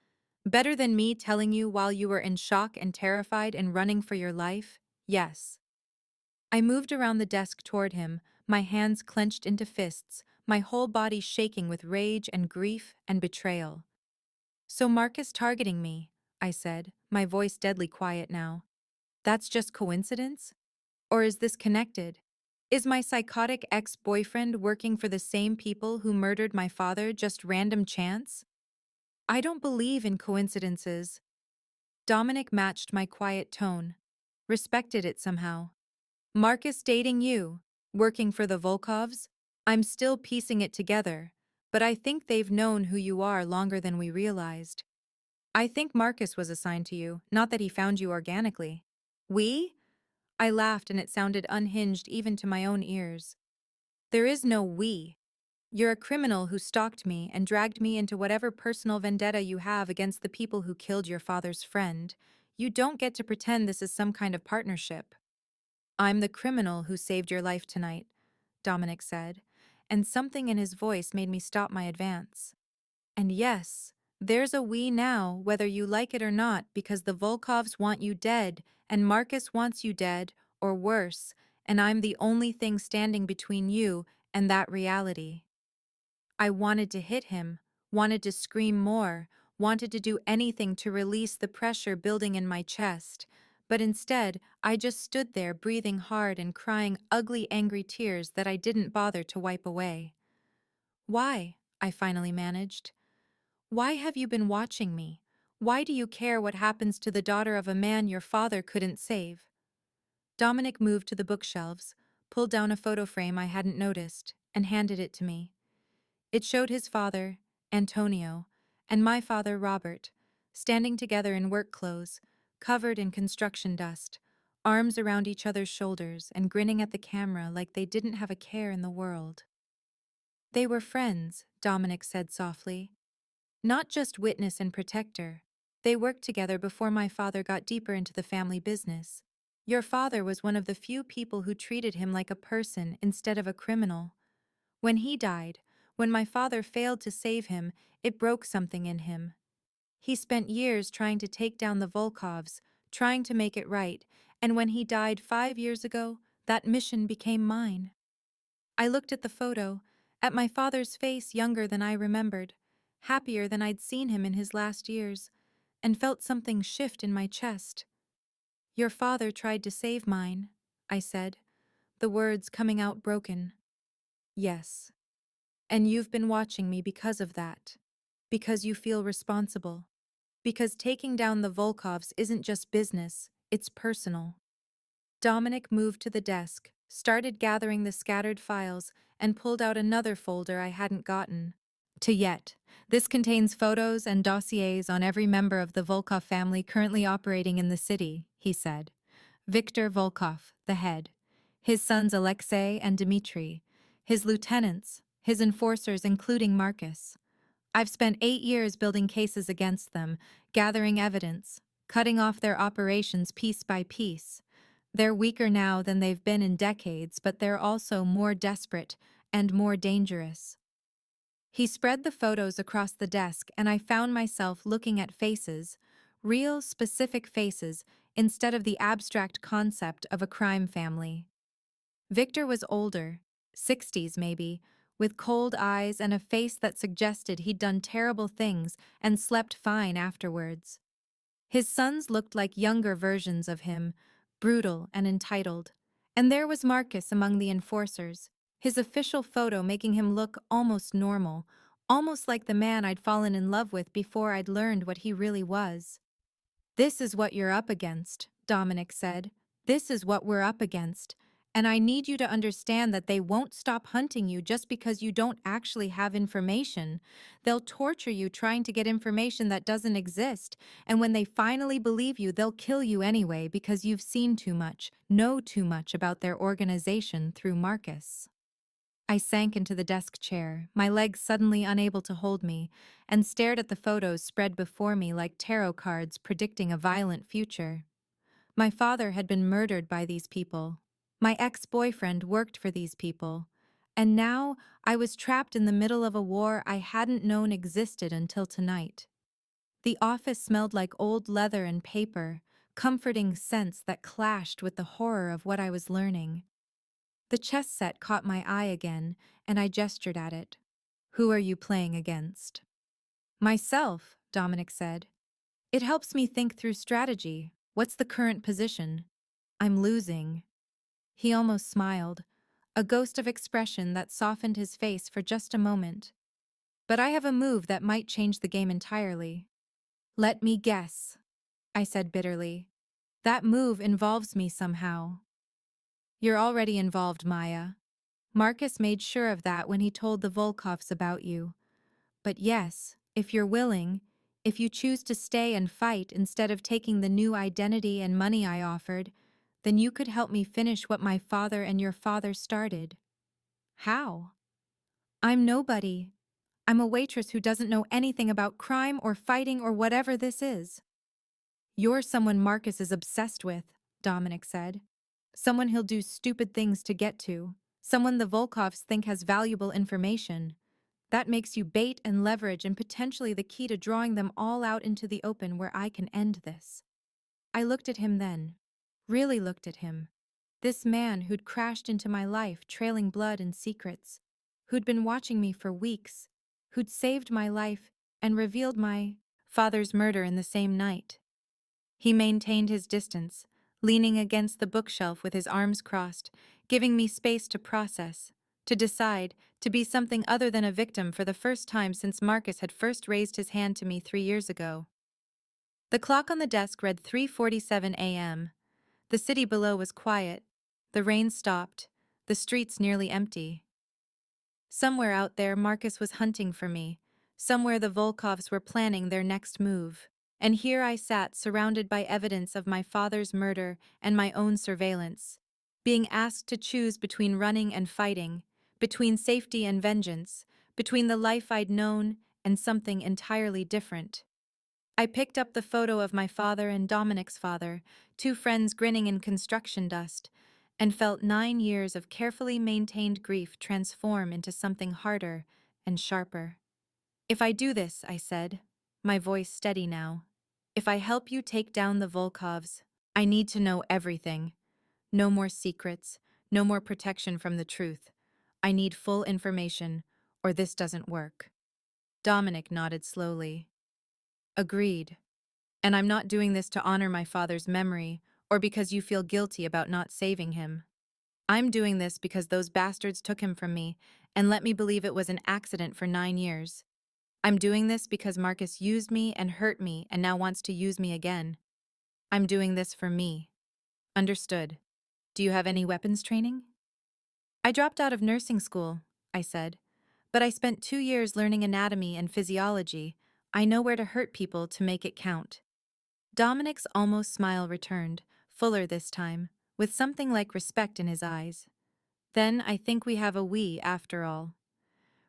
Better than me telling you while you were in shock and terrified and running for your life? Yes. I moved around the desk toward him, my hands clenched into fists, my whole body shaking with rage and grief and betrayal. So Marcus targeting me, I said, my voice deadly quiet now. That's just coincidence? Or is this connected? Is my psychotic ex-boyfriend working for the same people who murdered my father just random chance? I don't believe in coincidences. Dominic matched my quiet tone, respected it somehow. Marcus dating you, working for the Volkovs? I'm still piecing it together, but I think they've known who you are longer than we realized. I think Marcus was assigned to you, not that he found you organically. We? I laughed and it sounded unhinged even to my own ears. There is no we. You're a criminal who stalked me and dragged me into whatever personal vendetta you have against the people who killed your father's friend. You don't get to pretend this is some kind of partnership. I'm the criminal who saved your life tonight, Dominic said, and something in his voice made me stop my advance. And yes, there's a we now, whether you like it or not, because the Volkovs want you dead, and Marcus wants you dead, or worse, and I'm the only thing standing between you and that reality. I wanted to hit him, wanted to scream more, wanted to do anything to release the pressure building in my chest, but instead, I just stood there breathing hard and crying ugly, angry tears that I didn't bother to wipe away. Why? I finally managed. Why have you been watching me? Why do you care what happens to the daughter of a man your father couldn't save? Dominic moved to the bookshelves, pulled down a photo frame I hadn't noticed, and handed it to me. It showed his father, Antonio, and my father, Robert, standing together in work clothes, covered in construction dust, arms around each other's shoulders and grinning at the camera like they didn't have a care in the world. They were friends, Dominic said softly. Not just witness and protector. They worked together before my father got deeper into the family business. Your father was one of the few people who treated him like a person instead of a criminal. When he died, when my father failed to save him, it broke something in him. He spent years trying to take down the Volkovs, trying to make it right, and when he died 5 years ago, that mission became mine. I looked at the photo, at my father's face younger than I remembered, happier than I'd seen him in his last years, and felt something shift in my chest. Your father tried to save mine, I said, the words coming out broken. Yes. And you've been watching me because of that. Because you feel responsible. Because taking down the Volkovs isn't just business, it's personal. Dominic moved to the desk, started gathering the scattered files, and pulled out another folder I hadn't gotten to yet. This contains photos and dossiers on every member of the Volkov family currently operating in the city, he said. Viktor Volkov, the head. His sons Alexei and Dmitri. His lieutenants. His enforcers, including Marcus. I've spent 8 years building cases against them, gathering evidence, cutting off their operations piece by piece. They're weaker now than they've been in decades, but they're also more desperate and more dangerous. He spread the photos across the desk, and I found myself looking at faces, real, specific faces, instead of the abstract concept of a crime family. Victor was older, 60s maybe, with cold eyes and a face that suggested he'd done terrible things and slept fine afterwards. His sons looked like younger versions of him, brutal and entitled. And there was Marcus among the enforcers, his official photo making him look almost normal, almost like the man I'd fallen in love with before I'd learned what he really was. This is what you're up against, Dominic said. This is what we're up against. And I need you to understand that they won't stop hunting you just because you don't actually have information. They'll torture you trying to get information that doesn't exist, and when they finally believe you, they'll kill you anyway because you've seen too much, know too much about their organization through Marcus. I sank into the desk chair, my legs suddenly unable to hold me, and stared at the photos spread before me like tarot cards predicting a violent future. My father had been murdered by these people. My ex-boyfriend worked for these people. And now I was trapped in the middle of a war I hadn't known existed until tonight. The office smelled like old leather and paper, comforting scents that clashed with the horror of what I was learning. The chess set caught my eye again, and I gestured at it. Who are you playing against? Myself, Dominic said. It helps me think through strategy. What's the current position? I'm losing. He almost smiled, a ghost of expression that softened his face for just a moment. But I have a move that might change the game entirely. Let me guess, I said bitterly. That move involves me somehow. You're already involved, Maya. Marcus made sure of that when he told the Volkovs about you. But yes, if you're willing, if you choose to stay and fight instead of taking the new identity and money I offered, then you could help me finish what my father and your father started. How? I'm nobody. I'm a waitress who doesn't know anything about crime or fighting or whatever this is. You're someone Marcus is obsessed with, Dominic said. Someone he'll do stupid things to get to. Someone the Volkovs think has valuable information. That makes you bait and leverage and potentially the key to drawing them all out into the open where I can end this. I looked at him then. Really looked at him. This man who'd crashed into my life trailing blood and secrets. Who'd been watching me for weeks. Who'd saved my life and revealed my father's murder in the same night. He maintained his distance, leaning against the bookshelf with his arms crossed, giving me space to process, to decide, to be something other than a victim for the first time since Marcus had first raised his hand to me 3 years ago. The clock on the desk read 3:47 a.m. The city below was quiet. The rain stopped, the streets nearly empty. Somewhere out there Marcus was hunting for me. Somewhere the Volkovs were planning their next move. And here I sat surrounded by evidence of my father's murder and my own surveillance, being asked to choose between running and fighting, between safety and vengeance, between the life I'd known and something entirely different. I picked up the photo of my father and Dominic's father, two friends grinning in construction dust, and felt 9 years of carefully maintained grief transform into something harder and sharper. If I do this, I said, my voice steady now, if I help you take down the Volkovs, I need to know everything. No more secrets, no more protection from the truth. I need full information, or this doesn't work. Dominic nodded slowly. Agreed. And I'm not doing this to honor my father's memory, or because you feel guilty about not saving him. I'm doing this because those bastards took him from me and let me believe it was an accident for 9 years. I'm doing this because Marcus used me and hurt me and now wants to use me again. I'm doing this for me. Understood. Do you have any weapons training? I dropped out of nursing school, I said. But I spent 2 years learning anatomy and physiology. I know where to hurt people to make it count. Dominic's almost smile returned, fuller this time, with something like respect in his eyes. Then I think we have a we after all.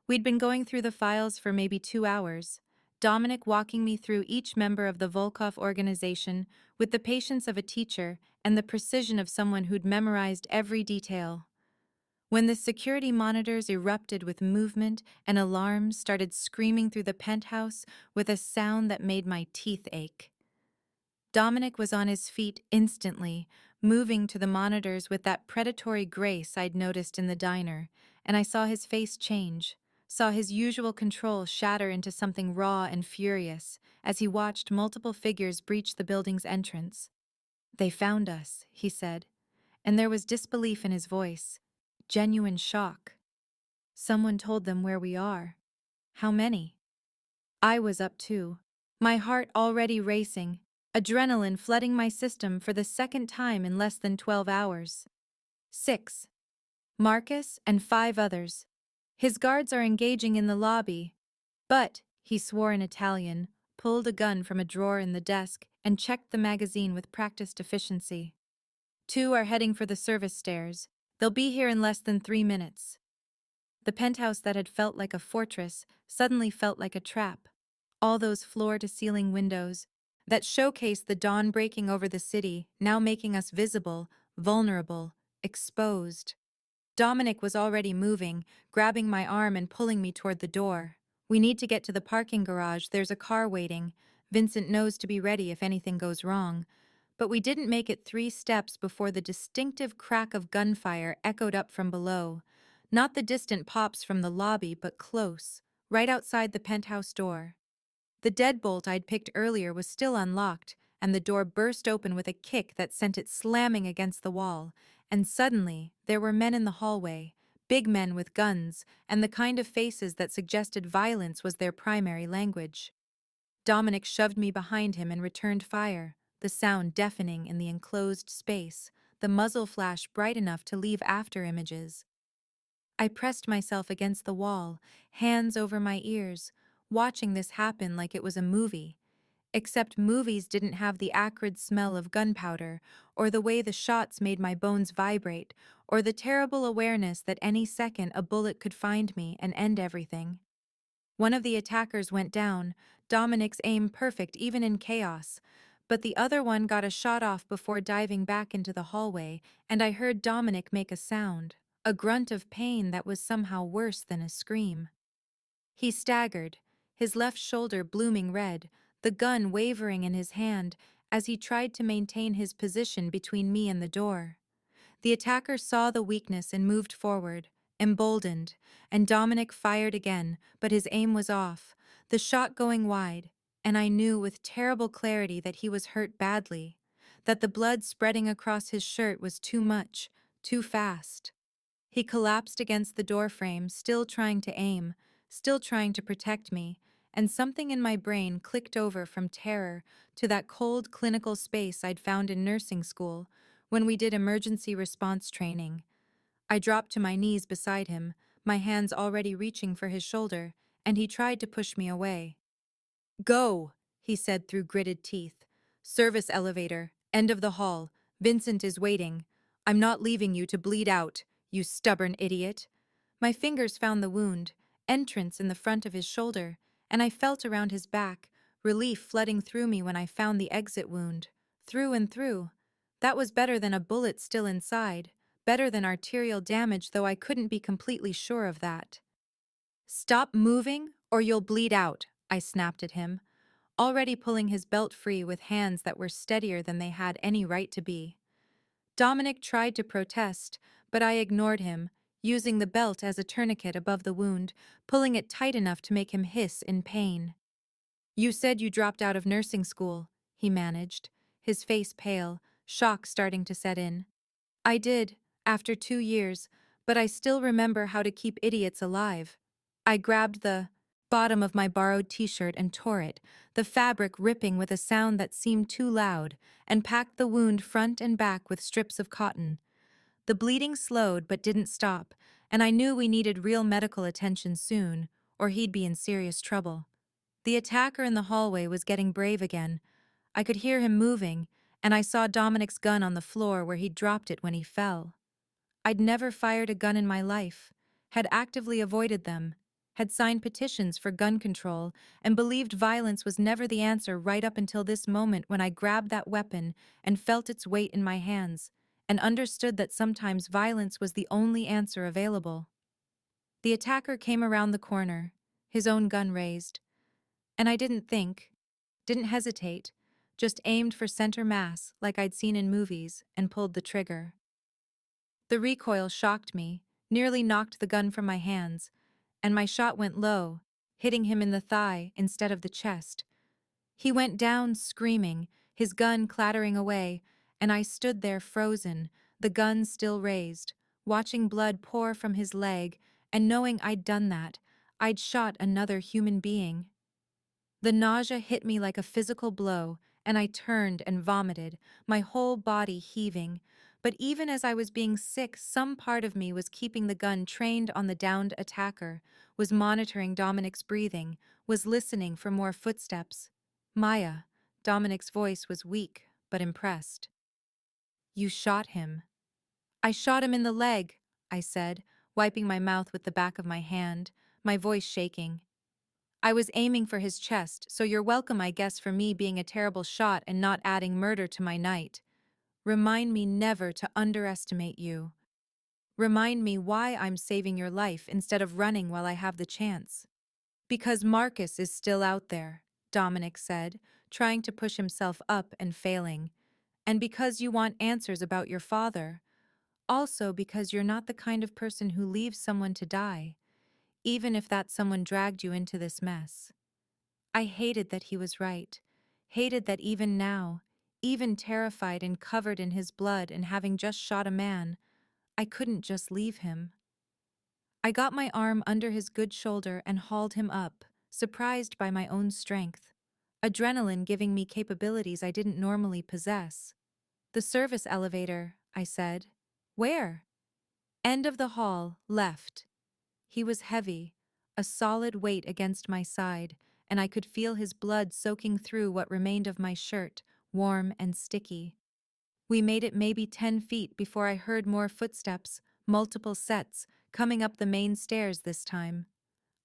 We'd been going through the files for maybe 2 hours, Dominic walking me through each member of the Volkov organization with the patience of a teacher and the precision of someone who'd memorized every detail. When the security monitors erupted with movement and alarms started screaming through the penthouse with a sound that made my teeth ache. Dominic was on his feet instantly, moving to the monitors with that predatory grace I'd noticed in the diner, and I saw his face change, saw his usual control shatter into something raw and furious as he watched multiple figures breach the building's entrance. They found us, he said, and there was disbelief in his voice, genuine shock. Someone told them where we are. How many? I was up too, my heart already racing, adrenaline flooding my system for the second time in less than 12 hours. 6. Marcus and 5 others. His guards are engaging in the lobby. But, he swore in Italian, pulled a gun from a drawer in the desk, and checked the magazine with practiced efficiency. 2 are heading for the service stairs. They'll be here in less than 3 minutes. The penthouse that had felt like a fortress suddenly felt like a trap. All those floor-to-ceiling windows that showcased the dawn breaking over the city, now making us visible, vulnerable, exposed. Dominic was already moving, grabbing my arm and pulling me toward the door. We need to get to the parking garage, there's a car waiting. Vincent knows to be ready if anything goes wrong. But we didn't make it 3 steps before the distinctive crack of gunfire echoed up from below. Not the distant pops from the lobby, but close, right outside the penthouse door. The deadbolt I'd picked earlier was still unlocked, and the door burst open with a kick that sent it slamming against the wall. And suddenly, there were men in the hallway, big men with guns, and the kind of faces that suggested violence was their primary language. Dominic shoved me behind him and returned fire, the sound deafening in the enclosed space, the muzzle flash bright enough to leave after images. I pressed myself against the wall, hands over my ears, watching this happen like it was a movie. Except movies didn't have the acrid smell of gunpowder, or the way the shots made my bones vibrate, or the terrible awareness that any second a bullet could find me and end everything. One of the attackers went down, Dominic's aim perfect even in chaos, but the other one got a shot off before diving back into the hallway, and I heard Dominic make a sound, a grunt of pain that was somehow worse than a scream. He staggered, his left shoulder blooming red, the gun wavering in his hand as he tried to maintain his position between me and the door. The attacker saw the weakness and moved forward, emboldened, and Dominic fired again, but his aim was off, the shot going wide, and I knew with terrible clarity that he was hurt badly, that the blood spreading across his shirt was too much, too fast. He collapsed against the doorframe, still trying to aim, still trying to protect me, and something in my brain clicked over from terror to that cold clinical space I'd found in nursing school when we did emergency response training. I dropped to my knees beside him, my hands already reaching for his shoulder, and he tried to push me away. "Go," he said through gritted teeth. "Service elevator, end of the hall. Vincent is waiting. I'm not leaving you to bleed out, you stubborn idiot." My fingers found the wound, entrance in the front of his shoulder, and I felt around his back, relief flooding through me when I found the exit wound. Through and through. That was better than a bullet still inside, better than arterial damage, though I couldn't be completely sure of that. "Stop moving, or you'll bleed out," I snapped at him, already pulling his belt free with hands that were steadier than they had any right to be. Dominic tried to protest, but I ignored him, using the belt as a tourniquet above the wound, pulling it tight enough to make him hiss in pain. "You said you dropped out of nursing school," he managed, his face pale, shock starting to set in. "I did, after 2 years, but I still remember how to keep idiots alive." I grabbed the bottom of my borrowed t-shirt and tore it, the fabric ripping with a sound that seemed too loud, and packed the wound front and back with strips of cotton. The bleeding slowed but didn't stop, and I knew we needed real medical attention soon, or he'd be in serious trouble. The attacker in the hallway was getting brave again. I could hear him moving, and I saw Dominic's gun on the floor where he'd dropped it when he fell. I'd never fired a gun in my life, had actively avoided them, had signed petitions for gun control, and believed violence was never the answer right up until this moment when I grabbed that weapon and felt its weight in my hands, and understood that sometimes violence was the only answer available. The attacker came around the corner, his own gun raised, and I didn't hesitate, just aimed for center mass like I'd seen in movies and pulled the trigger. The recoil shocked me, nearly knocked the gun from my hands, and my shot went low, hitting him in the thigh instead of the chest. He went down screaming, his gun clattering away, and I stood there frozen, the gun still raised, watching blood pour from his leg, and knowing I'd done that, I'd shot another human being. The nausea hit me like a physical blow, and I turned and vomited, my whole body heaving. But even as I was being sick, some part of me was keeping the gun trained on the downed attacker, was monitoring Dominic's breathing, was listening for more footsteps. "Maya," Dominic's voice was weak, but impressed. "You shot him." "I shot him in the leg," I said, wiping my mouth with the back of my hand, my voice shaking. "I was aiming for his chest, so you're welcome, I guess, for me being a terrible shot and not adding murder to my night. Remind me never to underestimate you. Remind me why I'm saving your life instead of running while I have the chance." "Because Marcus is still out there," Dominic said, trying to push himself up and failing. "And because you want answers about your father. Also because you're not the kind of person who leaves someone to die, even if that someone dragged you into this mess." I hated that he was right, hated that even now, even terrified and covered in his blood and having just shot a man, I couldn't just leave him. I got my arm under his good shoulder and hauled him up, surprised by my own strength. Adrenaline giving me capabilities I didn't normally possess. "The service elevator," I said. Where? End of the hall, left. He was heavy, a solid weight against my side, and I could feel his blood soaking through what remained of my shirt, warm and sticky. We made it maybe 10 feet before I heard more footsteps, multiple sets, coming up the main stairs this time.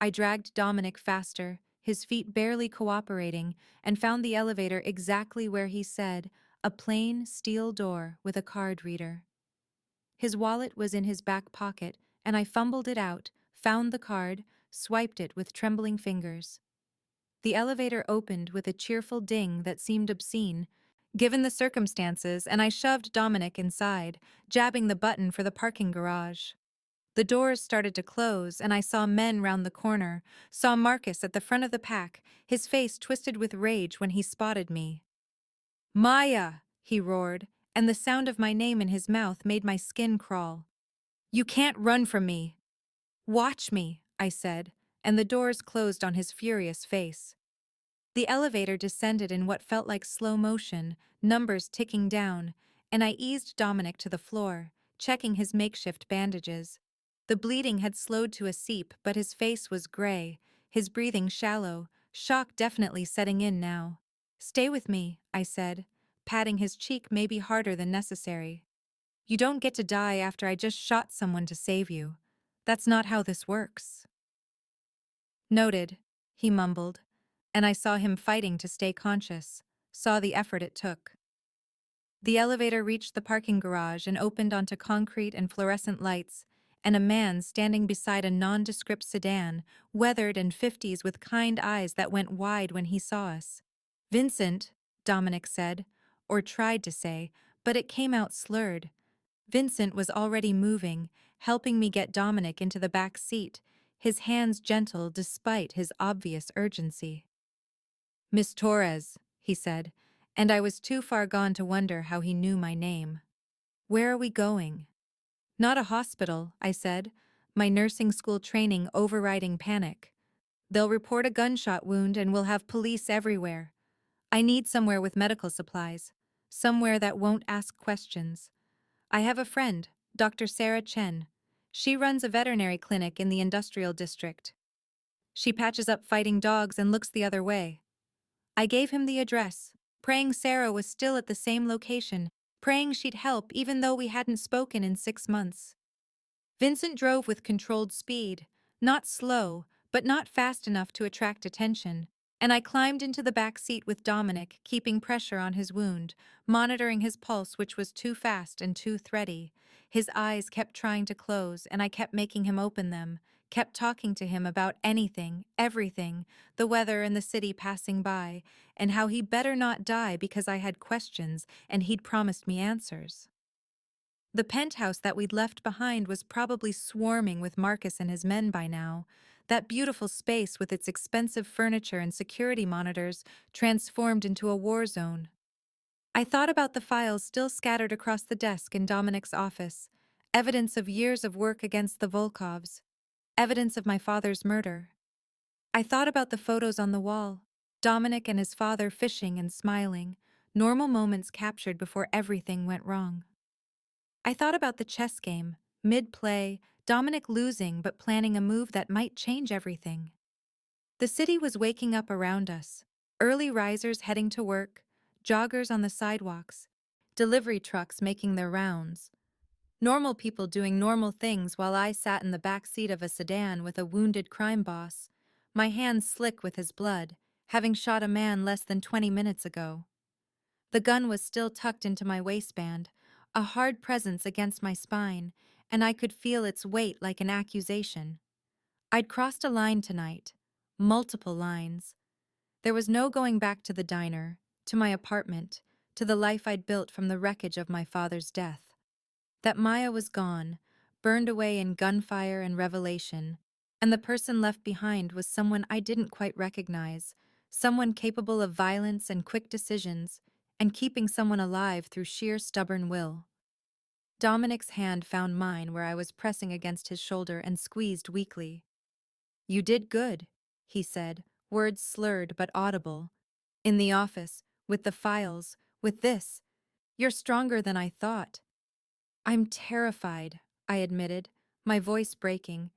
I dragged Dominic faster, his feet barely cooperating, and found the elevator exactly where he said, a plain steel door with a card reader. His wallet was in his back pocket, and I fumbled it out, found the card, swiped it with trembling fingers. The elevator opened with a cheerful ding that seemed obscene, given the circumstances, and I shoved Dominic inside, jabbing the button for the parking garage. The doors started to close, and I saw men round the corner, saw Marcus at the front of the pack, his face twisted with rage when he spotted me. Maya! He roared, and the sound of my name in his mouth made my skin crawl. You can't run from me. Watch me, I said, and the doors closed on his furious face. The elevator descended in what felt like slow motion, numbers ticking down, and I eased Dominic to the floor, checking his makeshift bandages. The bleeding had slowed to a seep, but his face was gray, his breathing shallow, shock definitely setting in now. Stay with me, I said, patting his cheek maybe harder than necessary. You don't get to die after I just shot someone to save you. That's not how this works. Noted, he mumbled, and I saw him fighting to stay conscious, saw the effort it took. The elevator reached the parking garage and opened onto concrete and fluorescent lights, and a man standing beside a nondescript sedan, weathered and 50s with kind eyes that went wide when he saw us. Vincent, Dominic said, or tried to say, but it came out slurred. Vincent was already moving, helping me get Dominic into the back seat, his hands gentle despite his obvious urgency. Miss Torres, he said, and I was too far gone to wonder how he knew my name. Where are we going? Not a hospital, I said, my nursing school training overriding panic. They'll report a gunshot wound and we'll have police everywhere. I need somewhere with medical supplies, somewhere that won't ask questions. I have a friend, Dr. Sarah Chen. She runs a veterinary clinic in the industrial district. She patches up fighting dogs and looks the other way. I gave him the address, praying Sarah was still at the same location, praying she'd help even though we hadn't spoken in 6 months. Vincent drove with controlled speed, not slow, but not fast enough to attract attention, and I climbed into the back seat with Dominic, keeping pressure on his wound, monitoring his pulse, which was too fast and too thready. His eyes kept trying to close, and I kept making him open them, kept talking to him about anything, everything, the weather and the city passing by, and how he better not die because I had questions and he'd promised me answers. The penthouse that we'd left behind was probably swarming with Marcus and his men by now, that beautiful space with its expensive furniture and security monitors transformed into a war zone. I thought about the files still scattered across the desk in Dominic's office, evidence of years of work against the Volkovs, evidence of my father's murder. I thought about the photos on the wall, Dominic and his father fishing and smiling, normal moments captured before everything went wrong. I thought about the chess game, mid-play, Dominic losing but planning a move that might change everything. The city was waking up around us, early risers heading to work, joggers on the sidewalks, delivery trucks making their rounds. Normal people doing normal things while I sat in the back seat of a sedan with a wounded crime boss, my hands slick with his blood, having shot a man less than 20 minutes ago. The gun was still tucked into my waistband, a hard presence against my spine, and I could feel its weight like an accusation. I'd crossed a line tonight, multiple lines. There was no going back to the diner, to my apartment, to the life I'd built from the wreckage of my father's death. That Maya was gone, burned away in gunfire and revelation, and the person left behind was someone I didn't quite recognize, someone capable of violence and quick decisions, and keeping someone alive through sheer stubborn will. Dominic's hand found mine where I was pressing against his shoulder and squeezed weakly. You did good, he said, words slurred but audible. In the office, with the files, with this. You're stronger than I thought. I'm terrified, I admitted, my voice breaking.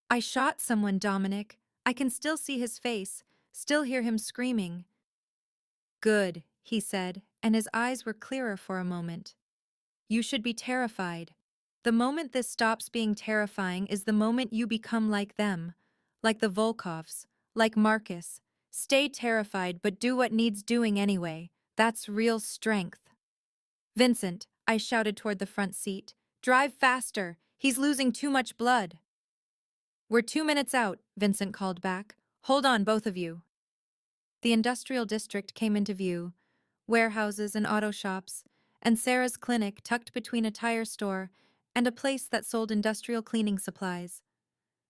I shot someone, Dominic. I can still see his face, still hear him screaming. Good, he said, and his eyes were clearer for a moment. You should be terrified. The moment this stops being terrifying is the moment you become like them, like the Volkovs, like Marcus. Stay terrified, but do what needs doing anyway. That's real strength. Vincent, I shouted toward the front seat. Drive faster. He's losing too much blood. We're 2 minutes out, Vincent called back. Hold on, both of you. The industrial district came into view, warehouses and auto shops, and Sarah's clinic tucked between a tire store and a place that sold industrial cleaning supplies.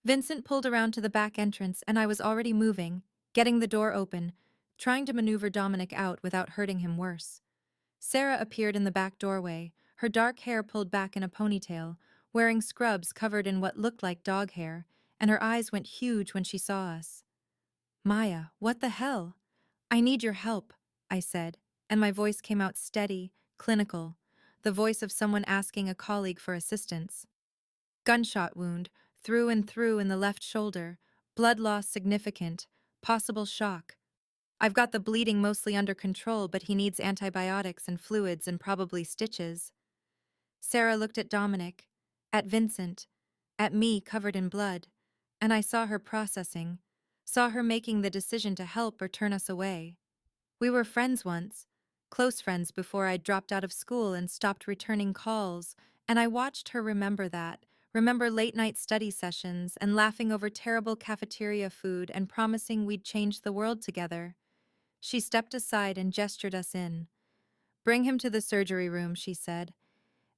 Vincent pulled around to the back entrance and I was already moving, getting the door open, trying to maneuver Dominic out without hurting him worse. Sarah appeared in the back doorway, her dark hair pulled back in a ponytail, wearing scrubs covered in what looked like dog hair, and her eyes went huge when she saw us. Maya, what the hell? I need your help, I said, and my voice came out steady, clinical, the voice of someone asking a colleague for assistance. Gunshot wound, through and through in the left shoulder, blood loss significant, possible shock. I've got the bleeding mostly under control, but he needs antibiotics and fluids and probably stitches. Sarah looked at Dominic, at Vincent, at me covered in blood, and I saw her processing, saw her making the decision to help or turn us away. We were friends once, close friends before I dropped out of school and stopped returning calls, and I watched her remember that, remember late-night study sessions and laughing over terrible cafeteria food and promising we'd change the world together. She stepped aside and gestured us in. Bring him to the surgery room, she said.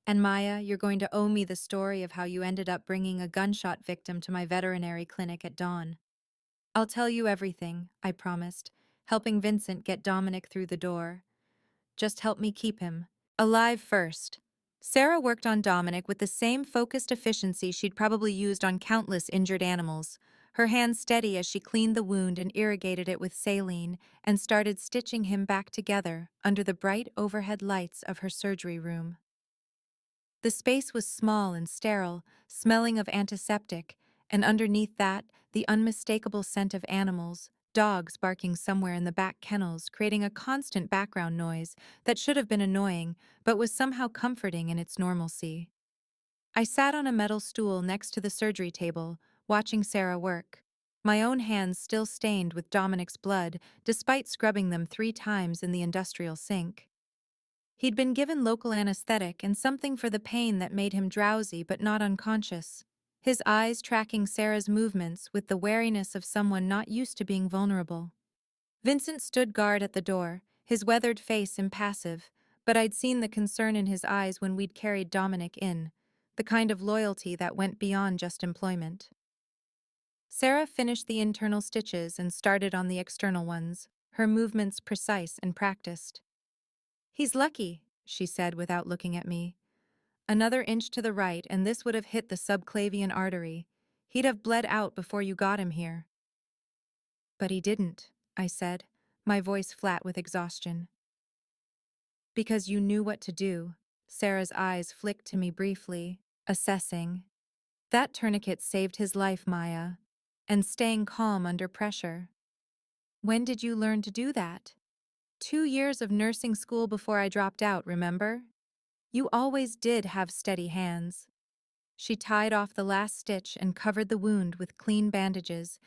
And Maya, you're going to owe me the story of how you ended up bringing a gunshot victim to my veterinary clinic at dawn. I'll tell you everything, I promised, helping Vincent get Dominic through the door. Just help me keep him alive first. Sarah worked on Dominic with the same focused efficiency she'd probably used on countless injured animals, her hands steady as she cleaned the wound and irrigated it with saline and started stitching him back together under the bright overhead lights of her surgery room. The space was small and sterile, smelling of antiseptic, and underneath that, the unmistakable scent of animals, dogs barking somewhere in the back kennels, creating a constant background noise that should have been annoying, but was somehow comforting in its normalcy. I sat on a metal stool next to the surgery table, watching Sarah work, my own hands still stained with Dominic's blood, despite scrubbing them 3 times in the industrial sink. He'd been given local anesthetic and something for the pain that made him drowsy but not unconscious, his eyes tracking Sarah's movements with the wariness of someone not used to being vulnerable. Vincent stood guard at the door, his weathered face impassive, but I'd seen the concern in his eyes when we'd carried Dominic in, the kind of loyalty that went beyond just employment. Sarah finished the internal stitches and started on the external ones, her movements precise and practiced. He's lucky, she said without looking at me. Another inch to the right and this would have hit the subclavian artery. He'd have bled out before you got him here. But he didn't, I said, my voice flat with exhaustion. Because you knew what to do. Sarah's eyes flicked to me briefly, assessing. That tourniquet saved his life, Maya. And staying calm under pressure. When did you learn to do that? 2 years of nursing school before I dropped out, remember? You always did have steady hands. She tied off the last stitch and covered the wound with clean bandages,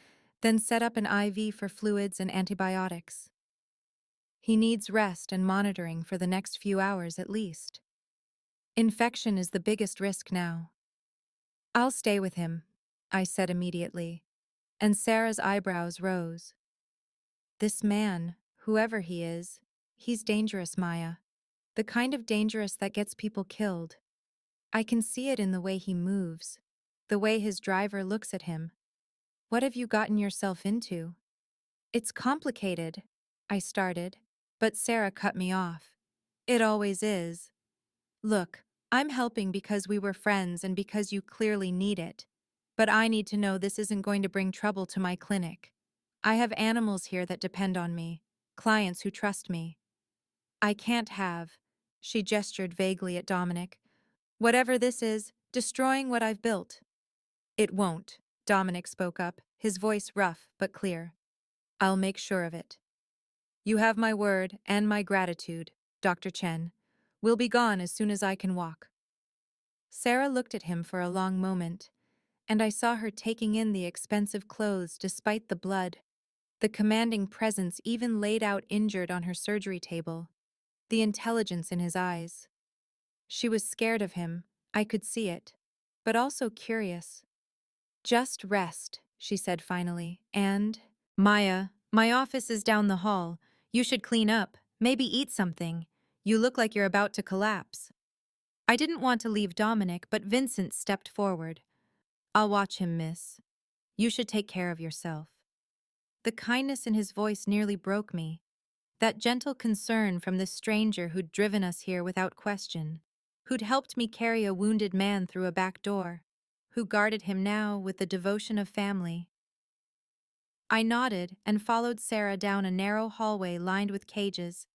then set up an IV for fluids and antibiotics. He needs rest and monitoring for the next few hours at least. Infection is the biggest risk now. I'll stay with him, I said immediately, and Sarah's eyebrows rose. This man, whoever he is, he's dangerous, Maya. The kind of dangerous that gets people killed. I can see it in the way he moves, the way his driver looks at him. What have you gotten yourself into? It's complicated, I started, but Sarah cut me off. It always is. Look, I'm helping because we were friends and because you clearly need it. But I need to know this isn't going to bring trouble to my clinic. I have animals here that depend on me, clients who trust me. I can't have, she gestured vaguely at Dominic, Whatever this is, destroying what I've built. It won't, Dominic spoke up, his voice rough but clear. I'll make sure of it. You have my word and my gratitude, Dr. Chen. We'll be gone as soon as I can walk. Sarah looked at him for a long moment, and I saw her taking in the expensive clothes despite the blood, the commanding presence even laid out injured on her surgery table, the intelligence in his eyes. She was scared of him, I could see it, but also curious. Just rest, she said finally, and… Maya, my office is down the hall. You should clean up, maybe eat something. You look like you're about to collapse. I didn't want to leave Dominic, but Vincent stepped forward. I'll watch him, miss. You should take care of yourself. The kindness in his voice nearly broke me. That gentle concern from this stranger who'd driven us here without question, who'd helped me carry a wounded man through a back door, who guarded him now with the devotion of family. I nodded and followed Sarah down a narrow hallway lined with cages,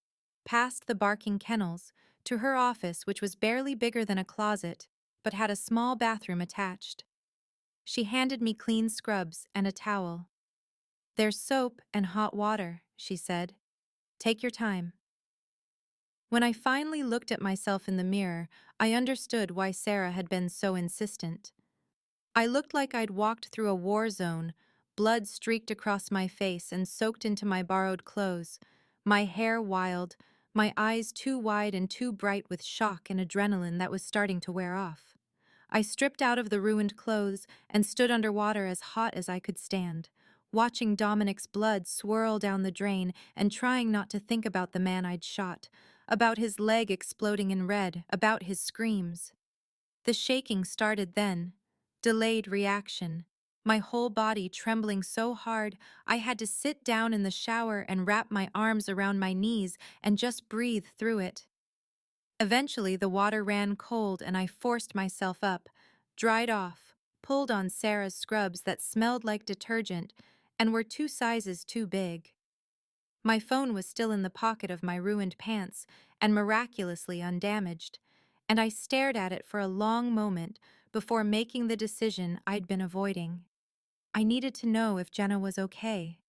past the barking kennels, to her office, which was barely bigger than a closet, but had a small bathroom attached. She handed me clean scrubs and a towel. There's soap and hot water, she said. Take your time. When I finally looked at myself in the mirror, I understood why Sarah had been so insistent. I looked like I'd walked through a war zone, blood streaked across my face and soaked into my borrowed clothes, my hair wild, my eyes too wide and too bright with shock and adrenaline that was starting to wear off. I stripped out of the ruined clothes and stood underwater as hot as I could stand, watching Dominic's blood swirl down the drain and trying not to think about the man I'd shot, about his leg exploding in red, about his screams. The shaking started then. Delayed reaction. My whole body trembling so hard, I had to sit down in the shower and wrap my arms around my knees and just breathe through it. Eventually, the water ran cold and I forced myself up, dried off, pulled on Sarah's scrubs that smelled like detergent and were 2 sizes too big. My phone was still in the pocket of my ruined pants and miraculously undamaged, and I stared at it for a long moment before making the decision I'd been avoiding. I needed to know if Jenna was okay.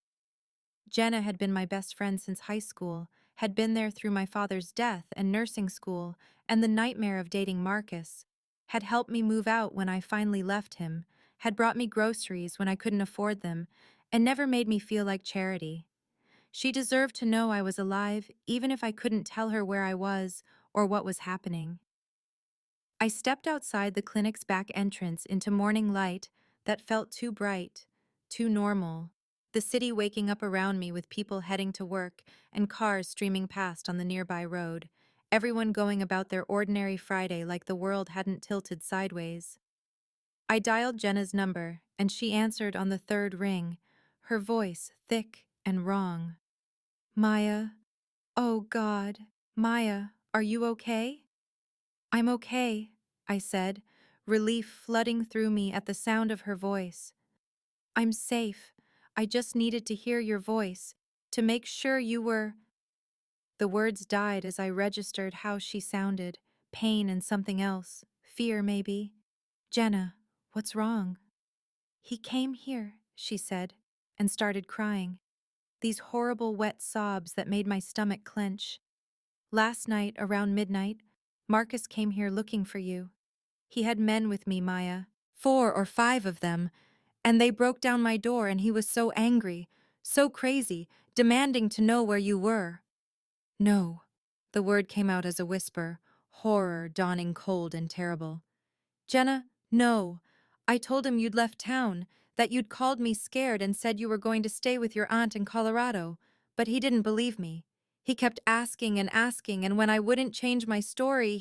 Jenna had been my best friend since high school, had been there through my father's death and nursing school and the nightmare of dating Marcus, had helped me move out when I finally left him, had brought me groceries when I couldn't afford them, and never made me feel like charity. She deserved to know I was alive, even if I couldn't tell her where I was or what was happening. I stepped outside the clinic's back entrance into morning light that felt too bright, too normal, the city waking up around me with people heading to work and cars streaming past on the nearby road, everyone going about their ordinary Friday like the world hadn't tilted sideways. I dialed Jenna's number, and she answered on the 3rd ring, her voice thick and wrong. Maya, oh God, Maya, are you okay? I'm okay, I said, relief flooding through me at the sound of her voice. I'm safe. I just needed to hear your voice, to make sure you were… The words died as I registered how she sounded, pain and something else, fear maybe. Jenna, what's wrong? He came here, she said, and started crying. These horrible wet sobs that made my stomach clench. Last night, around midnight, Marcus came here looking for you. He had men with me, Maya, 4 or 5 of them, and they broke down my door and he was so angry, so crazy, demanding to know where you were. No. The word came out as a whisper, horror dawning cold and terrible. Jenna, no. I told him you'd left town, that you'd called me scared and said you were going to stay with your aunt in Colorado, but he didn't believe me. He kept asking, and when I wouldn't change my story,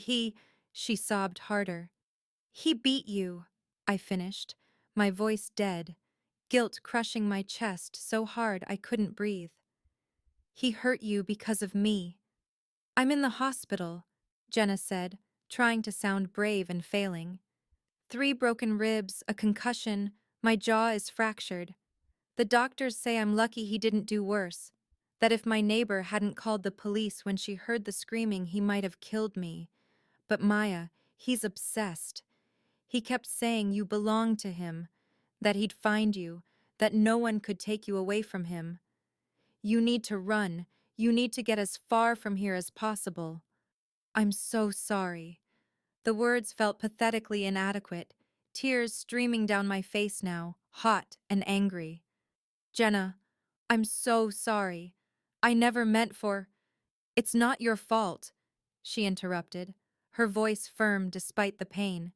She sobbed harder. He beat you, I finished, my voice dead, guilt crushing my chest so hard I couldn't breathe. He hurt you because of me. I'm in the hospital, Jenna said, trying to sound brave and failing. 3 broken ribs, a concussion, my jaw is fractured. The doctors say I'm lucky he didn't do worse, that if my neighbor hadn't called the police when she heard the screaming, he might have killed me. But Maya, He's obsessed. He kept saying you belonged to him, that he'd find you, that no one could take you away from him. You need to run. You need to get as far from here as possible. I'm so sorry. The words felt pathetically inadequate, tears streaming down my face now, hot and angry. Jenna, I'm so sorry. I never meant for— It's not your fault, she interrupted, her voice firm despite the pain.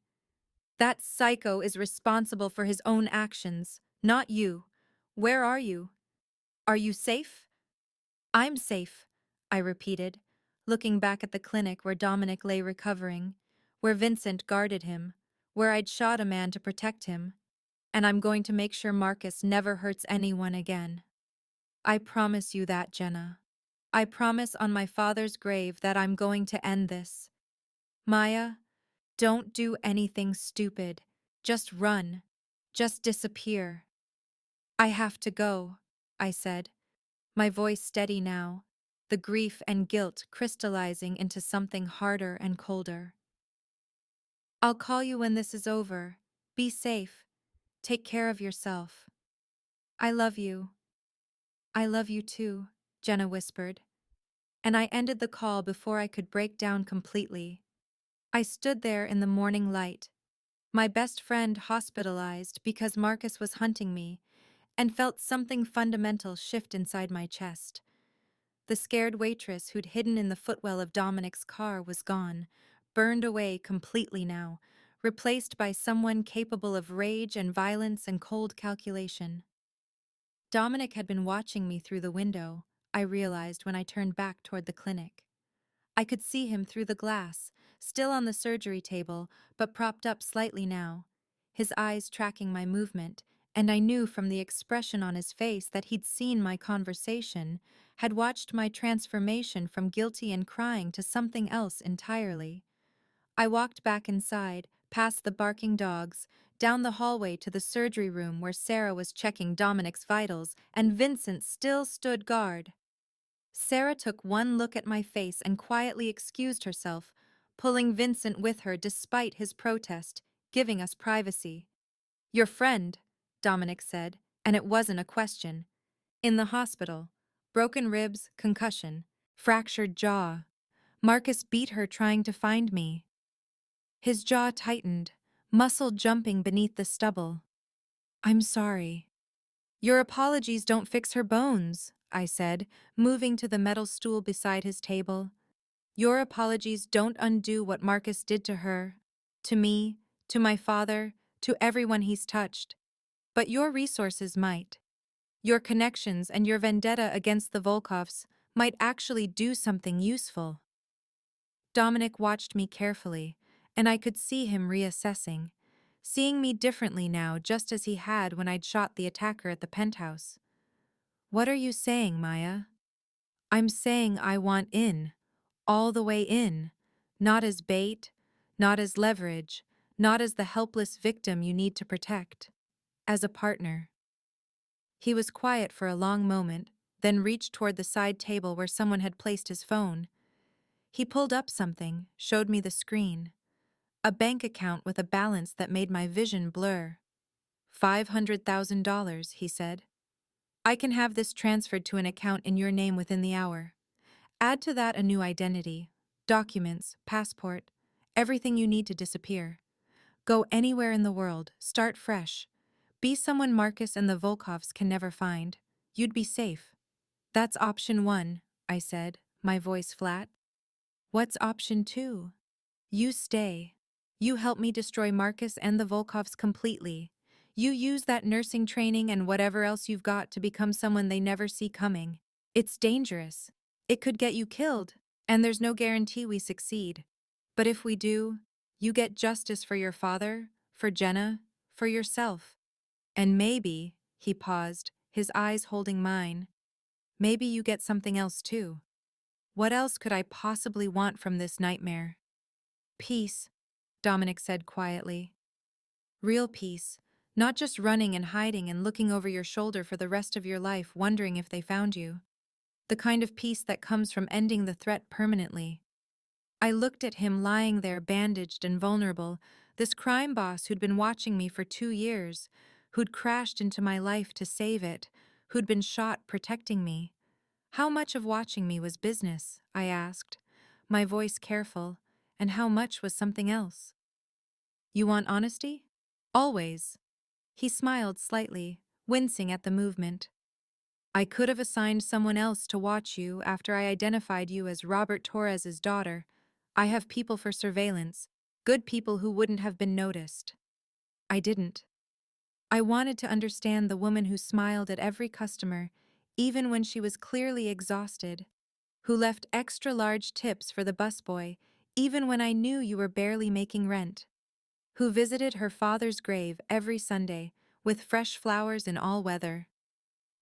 That psycho is responsible for his own actions, not you. Where are you? Are you safe? I'm safe, I repeated, looking back at the clinic where Dominic lay recovering, where Vincent guarded him, where I'd shot a man to protect him, and I'm going to make sure Marcus never hurts anyone again. I promise you that, Jenna. I promise on my father's grave that I'm going to end this. Maya, don't do anything stupid. Just run. Just disappear. I have to go, I said, my voice steady now, the grief and guilt crystallizing into something harder and colder. I'll call you when this is over. Be safe. Take care of yourself. I love you. I love you too, Jenna whispered, and I ended the call before I could break down completely. I stood there in the morning light, my best friend hospitalized because Marcus was hunting me, and felt something fundamental shift inside my chest. The scared waitress who'd hidden in the footwell of Dominic's car was gone, burned away completely now, replaced by someone capable of rage and violence and cold calculation. Dominic had been watching me through the window, I realized when I turned back toward the clinic. I could see him through the glass, still on the surgery table, but propped up slightly now, his eyes tracking my movement, and I knew from the expression on his face that he'd seen my conversation, had watched my transformation from guilty and crying to something else entirely. I walked back inside, past the barking dogs, down the hallway to the surgery room where Sarah was checking Dominic's vitals and Vincent still stood guard. Sarah took one look at my face and quietly excused herself, pulling Vincent with her despite his protest, giving us privacy. Your friend, Dominic said, and it wasn't a question. In the hospital. Broken ribs, concussion, fractured jaw. Marcus beat her trying to find me. His jaw tightened, muscle jumping beneath the stubble. I'm sorry. Your apologies don't fix her bones, I said, moving to the metal stool beside his table. Your apologies don't undo what Marcus did to her, to me, to my father, to everyone he's touched. But your resources might. Your connections and your vendetta against the Volkovs might actually do something useful. Dominic watched me carefully, and I could see him reassessing, seeing me differently now just as he had when I'd shot the attacker at the penthouse. What are you saying, Maya? I'm saying I want in, all the way in, not as bait, not as leverage, not as the helpless victim you need to protect, as a partner. He was quiet for a long moment, then reached toward the side table where someone had placed his phone. He pulled up something, showed me the screen. A bank account with a balance that made my vision blur. $500,000, he said. I can have this transferred to an account in your name within the hour. Add to that a new identity, documents, passport, everything you need to disappear. Go anywhere in the world, start fresh. Be someone Marcus and the Volkovs can never find. You'd be safe. That's option 1, I said, my voice flat. What's option 2? You stay. You help me destroy Marcus and the Volkovs completely. You use that nursing training and whatever else you've got to become someone they never see coming. It's dangerous. It could get you killed, and there's no guarantee we succeed. But if we do, you get justice for your father, for Jenna, for yourself. And maybe, he paused, his eyes holding mine, maybe you get something else too. What else could I possibly want from this nightmare? Peace, Dominic said quietly. Real peace, not just running and hiding and looking over your shoulder for the rest of your life wondering if they found you. The kind of peace that comes from ending the threat permanently. I looked at him lying there bandaged and vulnerable, this crime boss who'd been watching me for 2 years, who'd crashed into my life to save it, who'd been shot protecting me. How much of watching me was business? I asked, my voice careful, and how much was something else? You want honesty? Always. He smiled slightly, wincing at the movement. I could have assigned someone else to watch you after I identified you as Robert Torres's daughter. I have people for surveillance, good people who wouldn't have been noticed. I didn't. I wanted to understand the woman who smiled at every customer, even when she was clearly exhausted, who left extra large tips for the busboy, even when I knew you were barely making rent, who visited her father's grave every Sunday, with fresh flowers in all weather.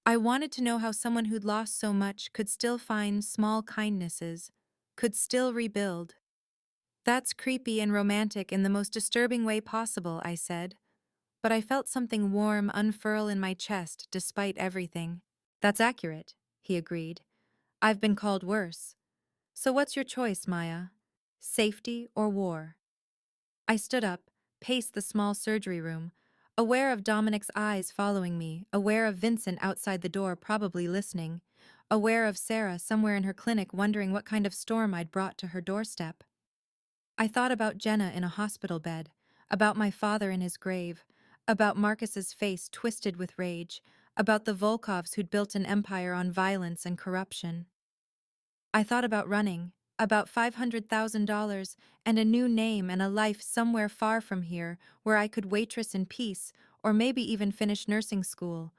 I wanted to know how someone who'd lost so much could still find small kindnesses, could still rebuild. That's creepy and romantic in the most disturbing way possible, I said, but I felt something warm unfurl in my chest despite everything. That's accurate, he agreed. I've been called worse. So what's your choice, Maya? Safety or war? I stood up, paced the small surgery room, aware of Dominic's eyes following me, aware of Vincent outside the door probably listening, aware of Sarah somewhere in her clinic wondering what kind of storm I'd brought to her doorstep. I thought about Jenna in a hospital bed, about my father in his grave, about Marcus's face twisted with rage, about the Volkovs who'd built an empire on violence and corruption. I thought about running, about $500,000 and a new name and a life somewhere far from here where I could waitress in peace or maybe even finish nursing school,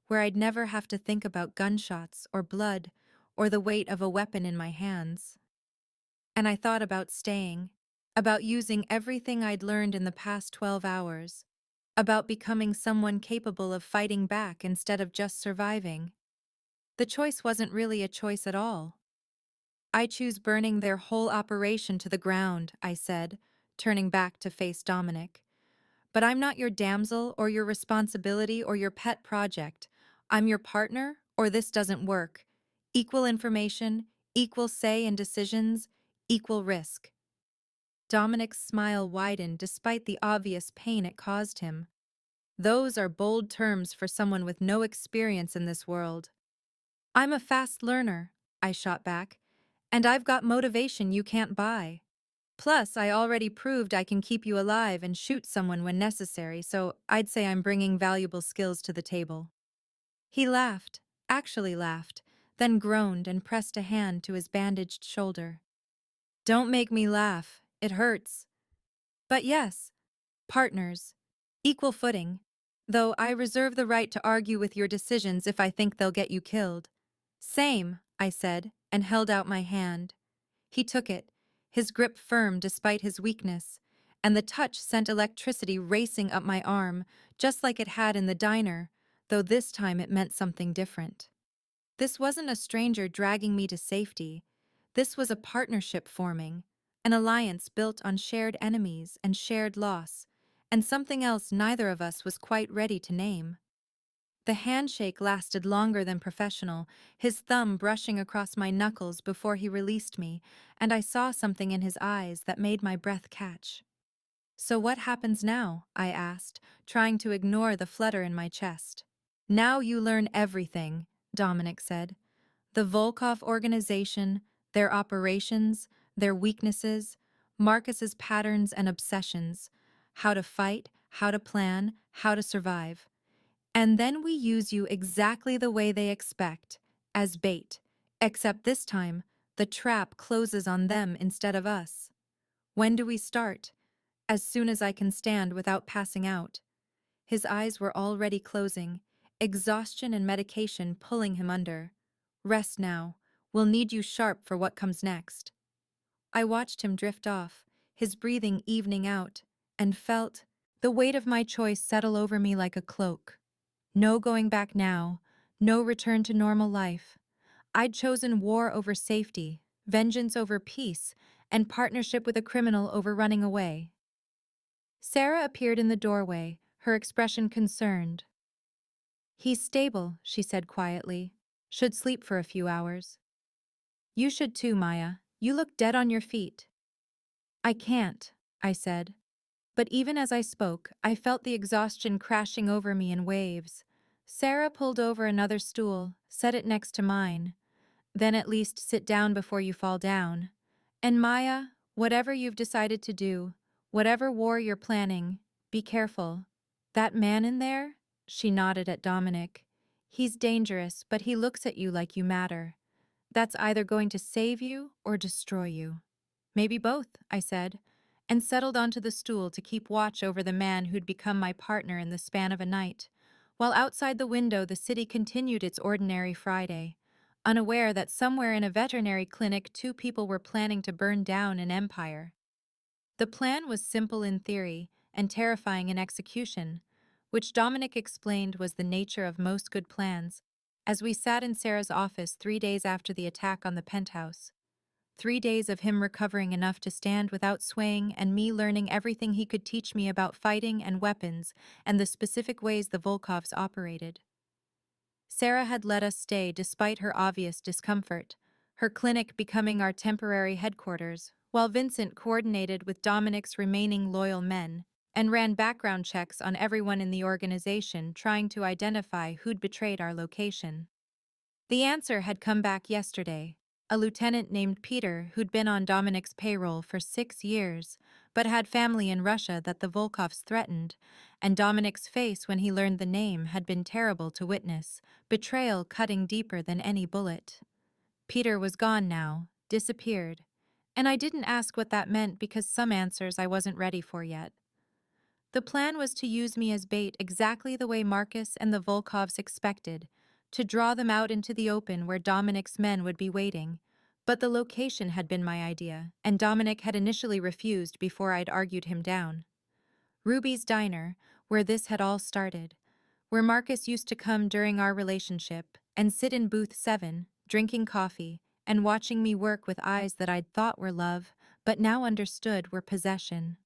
where I'd never have to think about gunshots or blood or the weight of a weapon in my hands. And I thought about staying, about using everything I'd learned in the past 12 hours, about becoming someone capable of fighting back instead of just surviving. The choice wasn't really a choice at all. I choose burning their whole operation to the ground, I said, turning back to face Dominic. But I'm not your damsel or your responsibility or your pet project. I'm your partner, or this doesn't work. Equal information, equal say in decisions, equal risk. Dominic's smile widened despite the obvious pain it caused him. Those are bold terms for someone with no experience in this world. I'm a fast learner, I shot back, and I've got motivation you can't buy. Plus, I already proved I can keep you alive and shoot someone when necessary, so I'd say I'm bringing valuable skills to the table. He laughed, actually laughed, then groaned and pressed a hand to his bandaged shoulder. Don't make me laugh, it hurts. But yes, partners, equal footing, though I reserve the right to argue with your decisions if I think they'll get you killed. Same, I said, and held out my hand. He took it, his grip firm despite his weakness, and the touch sent electricity racing up my arm, just like it had in the diner, though this time it meant something different. This wasn't a stranger dragging me to safety. This was a partnership forming, an alliance built on shared enemies and shared loss, and something else neither of us was quite ready to name. The handshake lasted longer than professional, his thumb brushing across my knuckles before he released me, and I saw something in his eyes that made my breath catch. So what happens now? I asked, trying to ignore the flutter in my chest. Now you learn everything, Dominic said. The Volkov organization, their operations, their weaknesses, Marcus's patterns and obsessions, how to fight, how to plan, how to survive. And then we use you exactly the way they expect, as bait, except this time, the trap closes on them instead of us. When do we start? As soon as I can stand without passing out. His eyes were already closing, exhaustion and medication pulling him under. Rest now. We'll need you sharp for what comes next. I watched him drift off, his breathing evening out, and felt the weight of my choice settle over me like a cloak. No going back now, no return to normal life. I'd chosen war over safety, vengeance over peace, and partnership with a criminal over running away. Sarah appeared in the doorway, her expression concerned. He's stable, she said quietly. Should sleep for a few hours. You should too, Maya. You look dead on your feet. I can't, I said. But even as I spoke, I felt the exhaustion crashing over me in waves. Sarah pulled over another stool, set it next to mine. Then at least sit down before you fall down. And Maya, whatever you've decided to do, whatever war you're planning, be careful. That man in there? She nodded at Dominic. He's dangerous, but he looks at you like you matter. That's either going to save you or destroy you. Maybe both, I said, and settled onto the stool to keep watch over the man who'd become my partner in the span of a night. While outside the window, the city continued its ordinary Friday, unaware that somewhere in a veterinary clinic 2 people were planning to burn down an empire. The plan was simple in theory and terrifying in execution, which Dominic explained was the nature of most good plans, as we sat in Sarah's office 3 days after the attack on the penthouse. 3 days of him recovering enough to stand without swaying and me learning everything he could teach me about fighting and weapons and the specific ways the Volkovs operated. Sarah had let us stay despite her obvious discomfort, her clinic becoming our temporary headquarters, while Vincent coordinated with Dominic's remaining loyal men and ran background checks on everyone in the organization trying to identify who'd betrayed our location. The answer had come back yesterday. A lieutenant named Peter who'd been on Dominic's payroll for 6 years, but had family in Russia that the Volkovs threatened, and Dominic's face when he learned the name had been terrible to witness, betrayal cutting deeper than any bullet. Peter was gone now, disappeared, and I didn't ask what that meant because some answers I wasn't ready for yet. The plan was to use me as bait exactly the way Marcus and the Volkovs expected, to draw them out into the open where Dominic's men would be waiting. But the location had been my idea, and Dominic had initially refused before I'd argued him down. Ruby's Diner, where this had all started, where Marcus used to come during our relationship and sit in booth 7, drinking coffee and watching me work with eyes that I'd thought were love, but now understood were possession.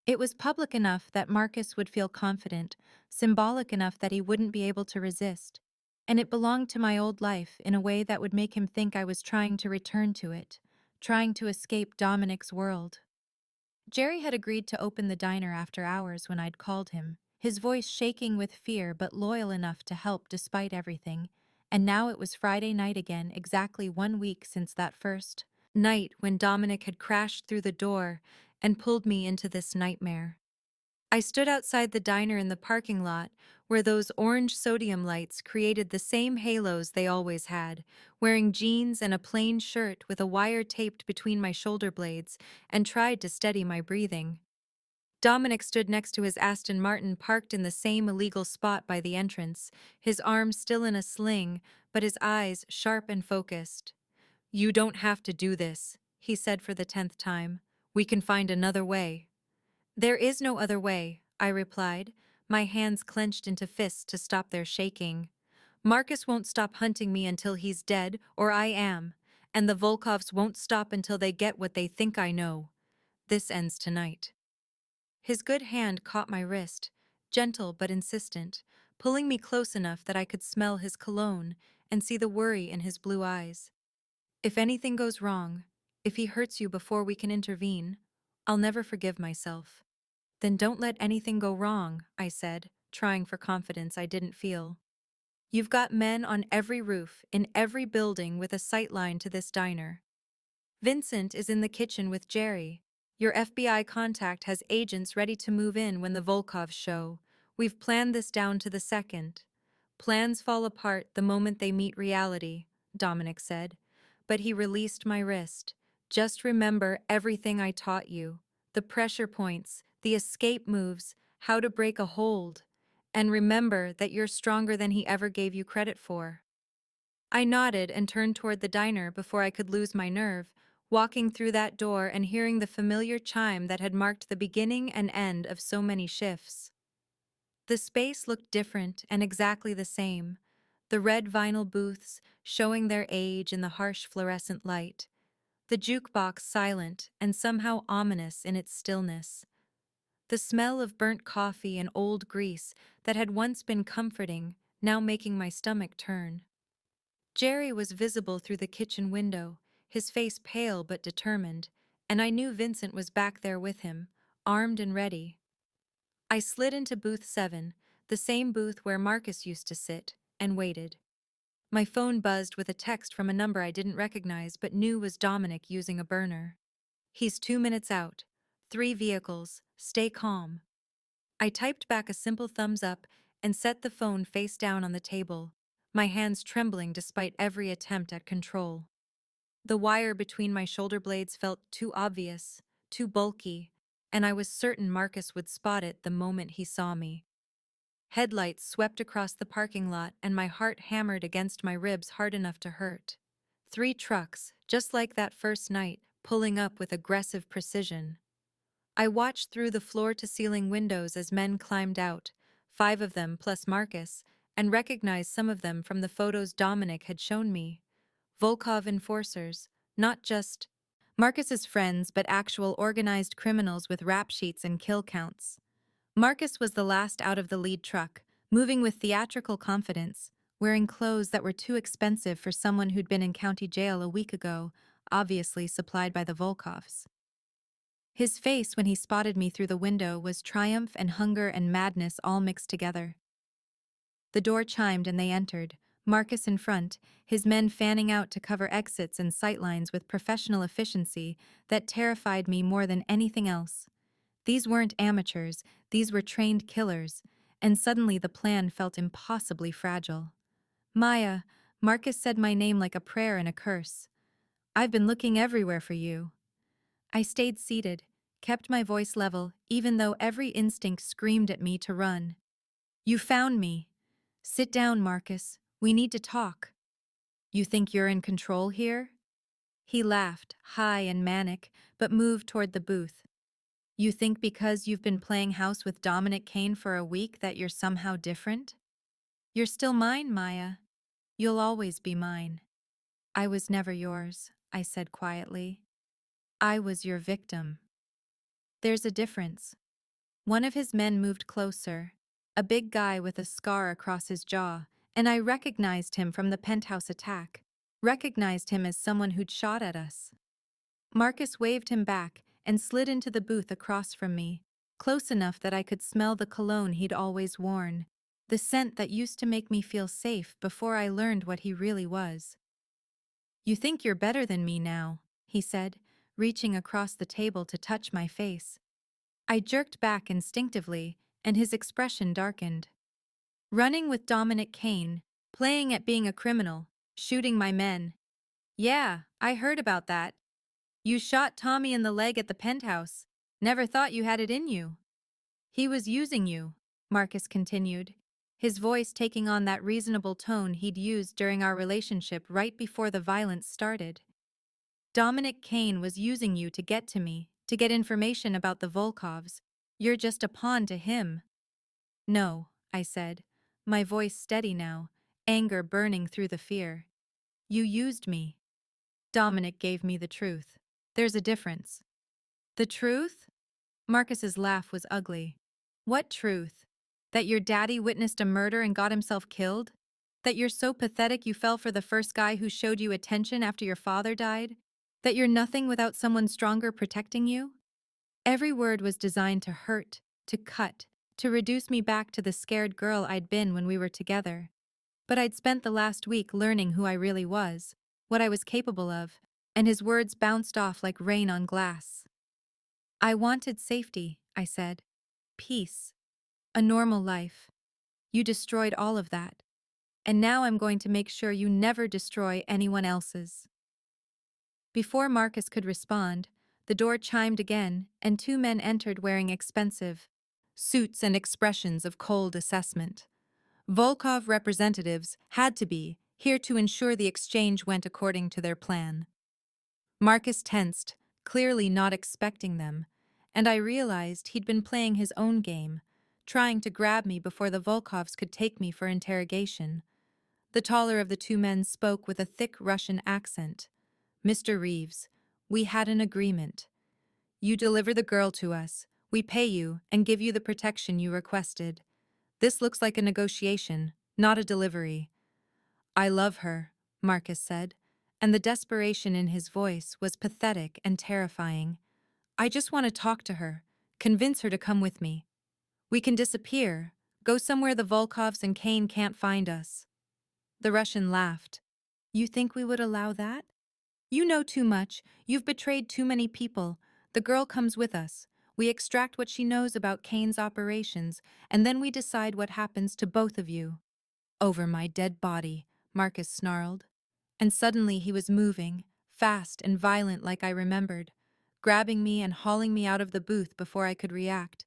It was public enough that Marcus would feel confident, symbolic enough that he wouldn't be able to resist, and it belonged to my old life in a way that would make him think I was trying to return to it, trying to escape Dominic's world. Jerry had agreed to open the diner after hours when I'd called him, his voice shaking with fear but loyal enough to help despite everything, and now it was Friday night again, exactly 1 week since that first night when Dominic had crashed through the door and pulled me into this nightmare. I stood outside the diner in the parking lot, where those orange sodium lights created the same halos they always had, wearing jeans and a plain shirt with a wire taped between my shoulder blades, and tried to steady my breathing. Dominic stood next to his Aston Martin parked in the same illegal spot by the entrance, his arm still in a sling, but his eyes sharp and focused. "You don't have to do this," he said for the 10th time. "We can find another way." "There is no other way," I replied, my hands clenched into fists to stop their shaking. "Marcus won't stop hunting me until he's dead, or I am, and the Volkovs won't stop until they get what they think I know. This ends tonight." His good hand caught my wrist, gentle but insistent, pulling me close enough that I could smell his cologne and see the worry in his blue eyes. "If anything goes wrong, if he hurts you before we can intervene, I'll never forgive myself." "Then don't let anything go wrong," I said, trying for confidence I didn't feel. "You've got men on every roof, in every building with a sight line to this diner. Vincent is in the kitchen with Jerry. Your FBI contact has agents ready to move in when the Volkovs show. We've planned this down to the second. Plans fall apart the moment they meet reality," Dominic said, but he released my wrist. "Just remember everything I taught you. The pressure points, the escape moves, how to break a hold. And remember that you're stronger than he ever gave you credit for." I nodded and turned toward the diner before I could lose my nerve, walking through that door and hearing the familiar chime that had marked the beginning and end of so many shifts. The space looked different and exactly the same, the red vinyl booths showing their age in the harsh fluorescent light, the jukebox silent and somehow ominous in its stillness. The smell of burnt coffee and old grease that had once been comforting, now making my stomach turn. Jerry was visible through the kitchen window, his face pale but determined, and I knew Vincent was back there with him, armed and ready. I slid into booth 7, the same booth where Marcus used to sit, and waited. My phone buzzed with a text from a number I didn't recognize but knew was Dominic using a burner. "He's 2 minutes out. 3 vehicles. Stay calm." I typed back a simple thumbs up and set the phone face down on the table, my hands trembling despite every attempt at control. The wire between my shoulder blades felt too obvious, too bulky, and I was certain Marcus would spot it the moment he saw me. Headlights swept across the parking lot and my heart hammered against my ribs hard enough to hurt. 3 trucks, just like that first night, pulling up with aggressive precision. I watched through the floor-to-ceiling windows as men climbed out, 5 of them plus Marcus, and recognized some of them from the photos Dominic had shown me. Volkov enforcers, not just Marcus's friends but actual organized criminals with rap sheets and kill counts. Marcus was the last out of the lead truck, moving with theatrical confidence, wearing clothes that were too expensive for someone who'd been in county jail a week ago, obviously supplied by the Volkovs. His face when he spotted me through the window was triumph and hunger and madness all mixed together. The door chimed and they entered, Marcus in front, his men fanning out to cover exits and sightlines with professional efficiency that terrified me more than anything else. These weren't amateurs, these were trained killers, and suddenly the plan felt impossibly fragile. "Maya," Marcus said my name like a prayer and a curse. "I've been looking everywhere for you." I stayed seated, kept my voice level, even though every instinct screamed at me to run. "You found me. Sit down, Marcus. We need to talk." "You think you're in control here?" He laughed, high and manic, but moved toward the booth. "You think because you've been playing house with Dominic Kane for a week that you're somehow different? You're still mine, Maya. You'll always be mine." "I was never yours," I said quietly. "I was your victim." "There's a difference." One of his men moved closer, a big guy with a scar across his jaw, and I recognized him from the penthouse attack, recognized him as someone who'd shot at us. Marcus waved him back and slid into the booth across from me, close enough that I could smell the cologne he'd always worn, the scent that used to make me feel safe before I learned what he really was. "You think you're better than me now," he said, reaching across the table to touch my face. I jerked back instinctively, and his expression darkened. "Running with Dominic Kane, playing at being a criminal, shooting my men. Yeah, I heard about that. You shot Tommy in the leg at the penthouse. Never thought you had it in you." "He was using you," Marcus continued, his voice taking on that reasonable tone he'd used during our relationship right before the violence started. "Dominic Kane was using you to get to me, to get information about the Volkovs. You're just a pawn to him." "No," I said, my voice steady now, anger burning through the fear. "You used me." "Dominic gave me the truth. There's a difference." "The truth?" Marcus's laugh was ugly. "What truth? That your daddy witnessed a murder and got himself killed? That you're so pathetic you fell for the first guy who showed you attention after your father died? That you're nothing without someone stronger protecting you?" Every word was designed to hurt, to cut, to reduce me back to the scared girl I'd been when we were together. But I'd spent the last week learning who I really was, what I was capable of, and his words bounced off like rain on glass. "I wanted safety," I said. "Peace. A normal life. You destroyed all of that. And now I'm going to make sure you never destroy anyone else's." Before Marcus could respond, the door chimed again, and 2 men entered wearing expensive suits and expressions of cold assessment. Volkov representatives had to be here to ensure the exchange went according to their plan. Marcus tensed, clearly not expecting them, and I realized he'd been playing his own game, trying to grab me before the Volkovs could take me for interrogation. The taller of the 2 men spoke with a thick Russian accent. "Mr. Reeves, we had an agreement. You deliver the girl to us, we pay you, and give you the protection you requested. This looks like a negotiation, not a delivery." "I love her," Marcus said, and the desperation in his voice was pathetic and terrifying. "I just want to talk to her, convince her to come with me. We can disappear, go somewhere the Volkovs and Kane can't find us." The Russian laughed. "You think we would allow that? You know too much, you've betrayed too many people. The girl comes with us. We extract what she knows about Kane's operations, and then we decide what happens to both of you." "Over my dead body," Marcus snarled. And suddenly he was moving, fast and violent like I remembered, grabbing me and hauling me out of the booth before I could react.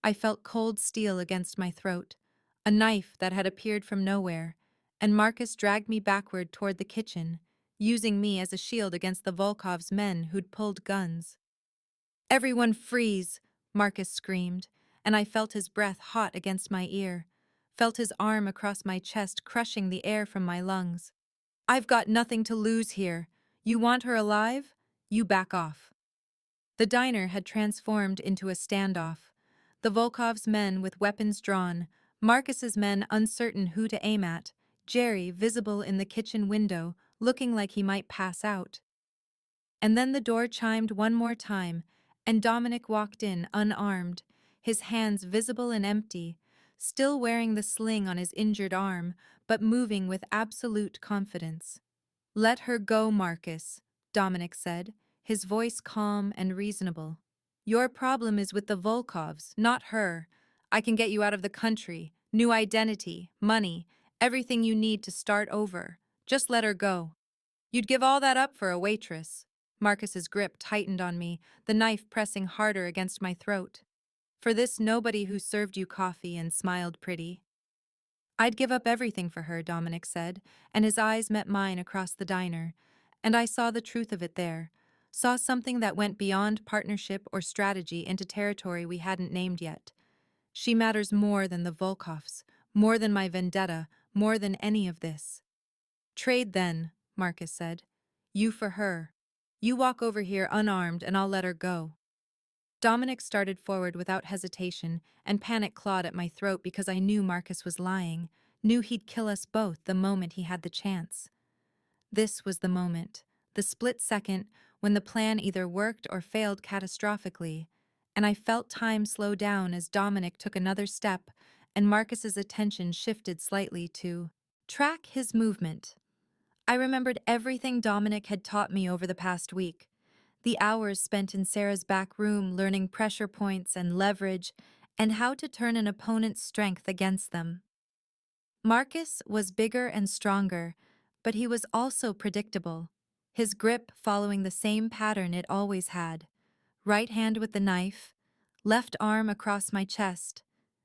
I felt cold steel against my throat, a knife that had appeared from nowhere, and Marcus dragged me backward toward the kitchen, using me as a shield against the Volkov's men who'd pulled guns. "Everyone freeze!" Marcus screamed, and I felt his breath hot against my ear, felt his arm across my chest crushing the air from my lungs. "I've got nothing to lose here. You want her alive? You back off." The diner had transformed into a standoff. The Volkov's men with weapons drawn, Marcus's men uncertain who to aim at, Jerry visible in the kitchen window, looking like he might pass out. And then the door chimed one more time, and Dominic walked in unarmed, his hands visible and empty, still wearing the sling on his injured arm, but moving with absolute confidence. "Let her go, Marcus," Dominic said, his voice calm and reasonable. "Your problem is with the Volkovs, not her. I can get you out of the country, new identity, money, everything you need to start over. Just let her go." "You'd give all that up for a waitress." Marcus's grip tightened on me, the knife pressing harder against my throat. "For this nobody who served you coffee and smiled pretty." "I'd give up everything for her," Dominic said, and his eyes met mine across the diner. And I saw the truth of it there, saw something that went beyond partnership or strategy into territory we hadn't named yet. "She matters more than the Volkovs, more than my vendetta, more than any of this." "Trade then," Marcus said. "You for her. You walk over here unarmed and I'll let her go." Dominic started forward without hesitation, and panic clawed at my throat because I knew Marcus was lying, knew he'd kill us both the moment he had the chance. This was the moment, the split second when the plan either worked or failed catastrophically, and I felt time slow down as Dominic took another step and Marcus's attention shifted slightly to track his movement. I remembered everything Dominic had taught me over the past week. The hours spent in Sarah's back room learning pressure points and leverage, and how to turn an opponent's strength against them. Marcus was bigger and stronger, but he was also predictable, his grip following the same pattern it always had. Right hand with the knife, left arm across my chest,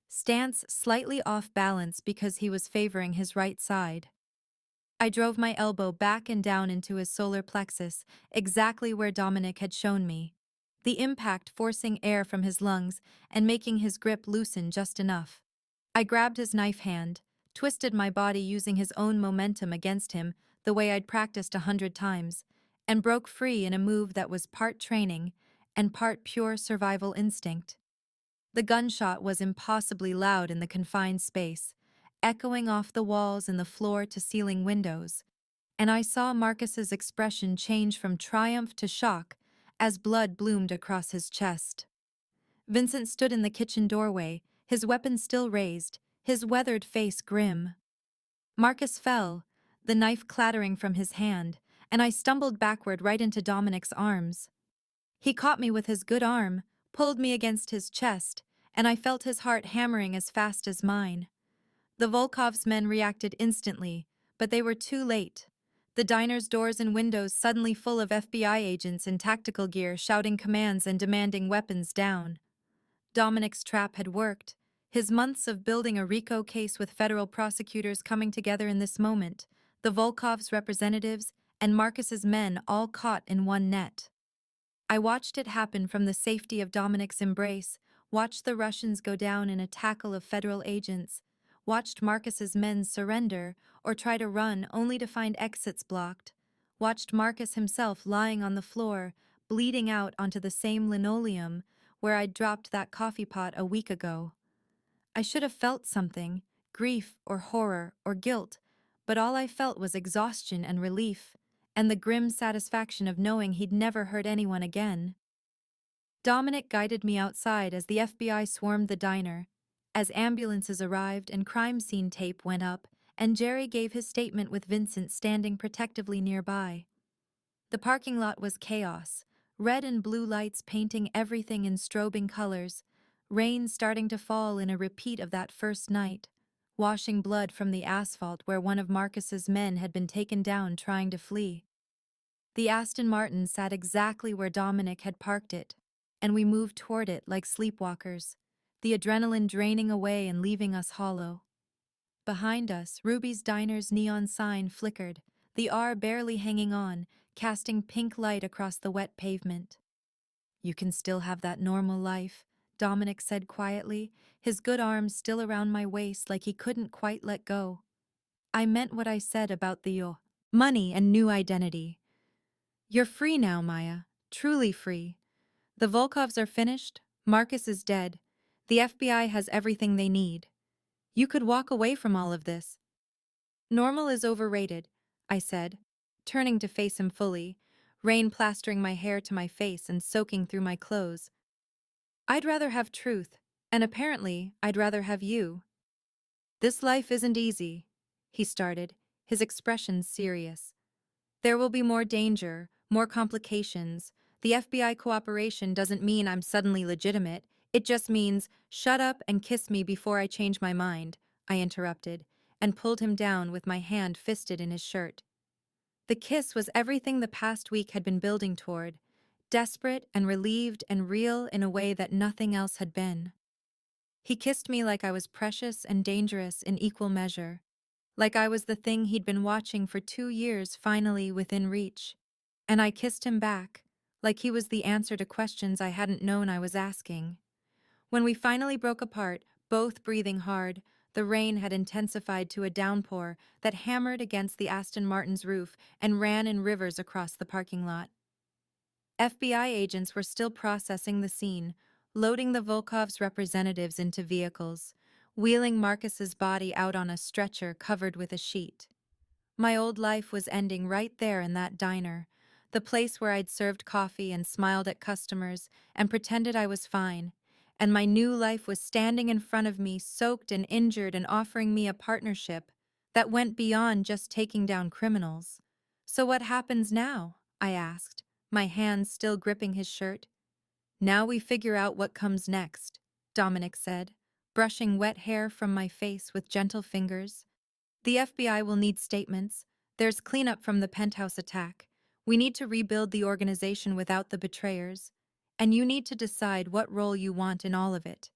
stance slightly off balance because he was favoring his right side. I drove my elbow back and down into his solar plexus, exactly where Dominic had shown me, the impact forcing air from his lungs and making his grip loosen just enough. I grabbed his knife hand, twisted my body using his own momentum against him the way I'd practiced 100 times, and broke free in a move that was part training and part pure survival instinct. The gunshot was impossibly loud in the confined space, echoing off the walls and the floor-to-ceiling windows, and I saw Marcus's expression change from triumph to shock as blood bloomed across his chest. Vincent stood in the kitchen doorway, his weapon still raised, his weathered face grim. Marcus fell, the knife clattering from his hand, and I stumbled backward right into Dominic's arms. He caught me with his good arm, pulled me against his chest, and I felt his heart hammering as fast as mine. The Volkov's men reacted instantly, but they were too late. The diner's doors and windows suddenly full of FBI agents in tactical gear shouting commands and demanding weapons down. Dominic's trap had worked, his months of building a RICO case with federal prosecutors coming together in this moment, the Volkov's representatives and Marcus's men all caught in one net. I watched it happen from the safety of Dominic's embrace, watched the Russians go down in a tackle of federal agents, watched Marcus's men surrender or try to run only to find exits blocked, watched Marcus himself lying on the floor, bleeding out onto the same linoleum where I'd dropped that coffee pot a week ago. I should have felt something, grief or horror or guilt, but all I felt was exhaustion and relief, and the grim satisfaction of knowing he'd never hurt anyone again. Dominic guided me outside as the FBI swarmed the diner, as ambulances arrived and crime scene tape went up, and Jerry gave his statement with Vincent standing protectively nearby. The parking lot was chaos, red and blue lights painting everything in strobing colors, rain starting to fall in a repeat of that first night, washing blood from the asphalt where one of Marcus's men had been taken down trying to flee. The Aston Martin sat exactly where Dominic had parked it, and we moved toward it like sleepwalkers, the adrenaline draining away and leaving us hollow. Behind us, Ruby's Diner's neon sign flickered, the R barely hanging on, casting pink light across the wet pavement. "You can still have that normal life," Dominic said quietly, his good arms still around my waist like he couldn't quite let go. I meant what I said about the money and new identity. "You're free now, Maya, truly free. The Volkovs are finished, Marcus is dead, the FBI has everything they need. You could walk away from all of this." "Normal is overrated," I said, turning to face him fully, rain plastering my hair to my face and soaking through my clothes. "I'd rather have truth, and apparently I'd rather have you." "This life isn't easy," he started, his expression serious. "There will be more danger, more complications. The FBI cooperation doesn't mean I'm suddenly legitimate. It just means, shut up and kiss me before I change my mind," I interrupted, and pulled him down with my hand fisted in his shirt. The kiss was everything the past week had been building toward, desperate and relieved and real in a way that nothing else had been. He kissed me like I was precious and dangerous in equal measure, like I was the thing he'd been watching for 2 years finally within reach. And I kissed him back, like he was the answer to questions I hadn't known I was asking. When we finally broke apart, both breathing hard, the rain had intensified to a downpour that hammered against the Aston Martin's roof and ran in rivers across the parking lot. FBI agents were still processing the scene, loading the Volkov's representatives into vehicles, wheeling Marcus's body out on a stretcher covered with a sheet. My old life was ending right there in that diner, the place where I'd served coffee and smiled at customers and pretended I was fine, and my new life was standing in front of me, soaked and injured, and offering me a partnership that went beyond just taking down criminals. "So what happens now?" I asked, my hands still gripping his shirt. "Now we figure out what comes next," Dominic said, brushing wet hair from my face with gentle fingers. "The FBI will need statements. There's cleanup from the penthouse attack. We need to rebuild the organization without the betrayers. And you need to decide what role you want in all of it."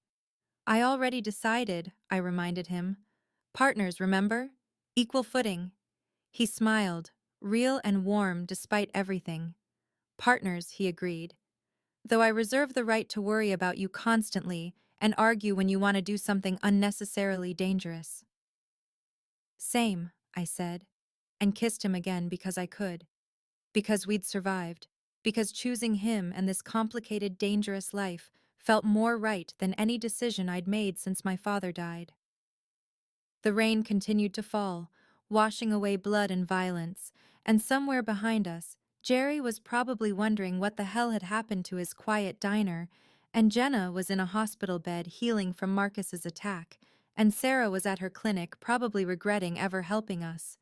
"I already decided," I reminded him. "Partners, remember? Equal footing." He smiled, real and warm despite everything. "Partners," he agreed. "Though I reserve the right to worry about you constantly and argue when you want to do something unnecessarily dangerous." "Same," I said, and kissed him again because I could. Because we'd survived. Because choosing him and this complicated, dangerous life felt more right than any decision I'd made since my father died. The rain continued to fall, washing away blood and violence, and somewhere behind us, Jerry was probably wondering what the hell had happened to his quiet diner, and Jenna was in a hospital bed healing from Marcus's attack, and Sarah was at her clinic probably regretting ever helping us.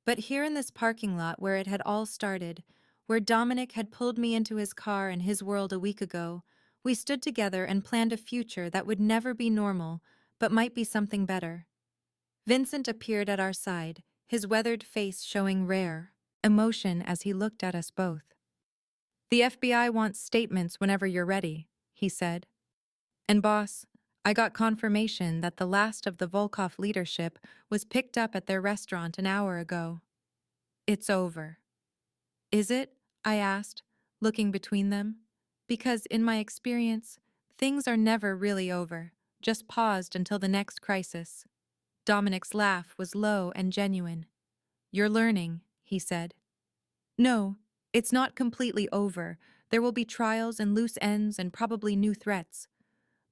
But here in this parking lot where it had all started, where Dominic had pulled me into his car in his world a week ago, we stood together and planned a future that would never be normal, but might be something better. Vincent appeared at our side, his weathered face showing rare emotion as he looked at us both. "The FBI wants statements whenever you're ready," he said. "And boss, I got confirmation that the last of the Volkov leadership was picked up at their restaurant an hour ago. It's over." "Is it?" I asked, looking between them. Because in my experience, things are never really over, just paused until the next crisis. Dominic's laugh was low and genuine. "You're learning," he said. "No, it's not completely over. There will be trials and loose ends and probably new threats.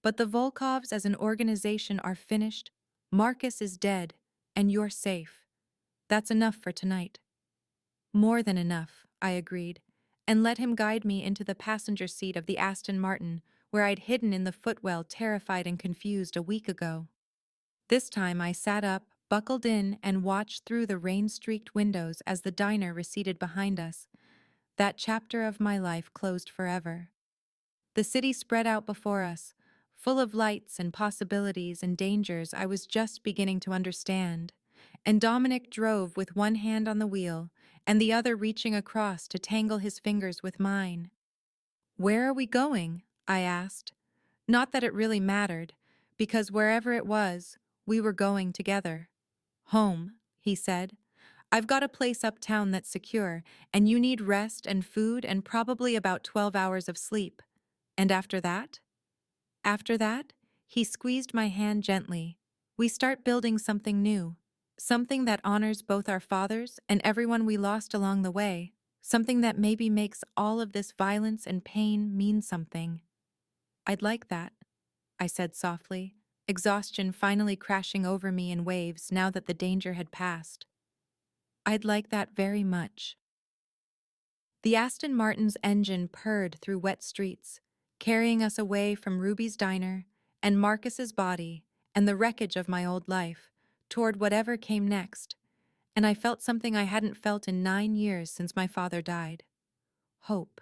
But the Volkovs as an organization are finished. Marcus is dead, and you're safe. That's enough for tonight." More than enough, I agreed, and let him guide me into the passenger seat of the Aston Martin, where I'd hidden in the footwell terrified and confused a week ago. This time I sat up, buckled in, and watched through the rain-streaked windows as the diner receded behind us. That chapter of my life closed forever. The city spread out before us, full of lights and possibilities and dangers I was just beginning to understand. And Dominic drove with one hand on the wheel and the other reaching across to tangle his fingers with mine. "Where are we going?" I asked. Not that it really mattered, because wherever it was, we were going together. "Home," he said. "I've got a place uptown that's secure, and you need rest and food and probably about 12 hours of sleep. And after that?" After that, he squeezed my hand gently. "We start building something new. Something that honors both our fathers and everyone we lost along the way. Something that maybe makes all of this violence and pain mean something." "I'd like that," I said softly, exhaustion finally crashing over me in waves now that the danger had passed. "I'd like that very much." The Aston Martin's engine purred through wet streets, carrying us away from Ruby's diner and Marcus's body and the wreckage of my old life toward whatever came next, and I felt something I hadn't felt in 9 years since my father died. Hope.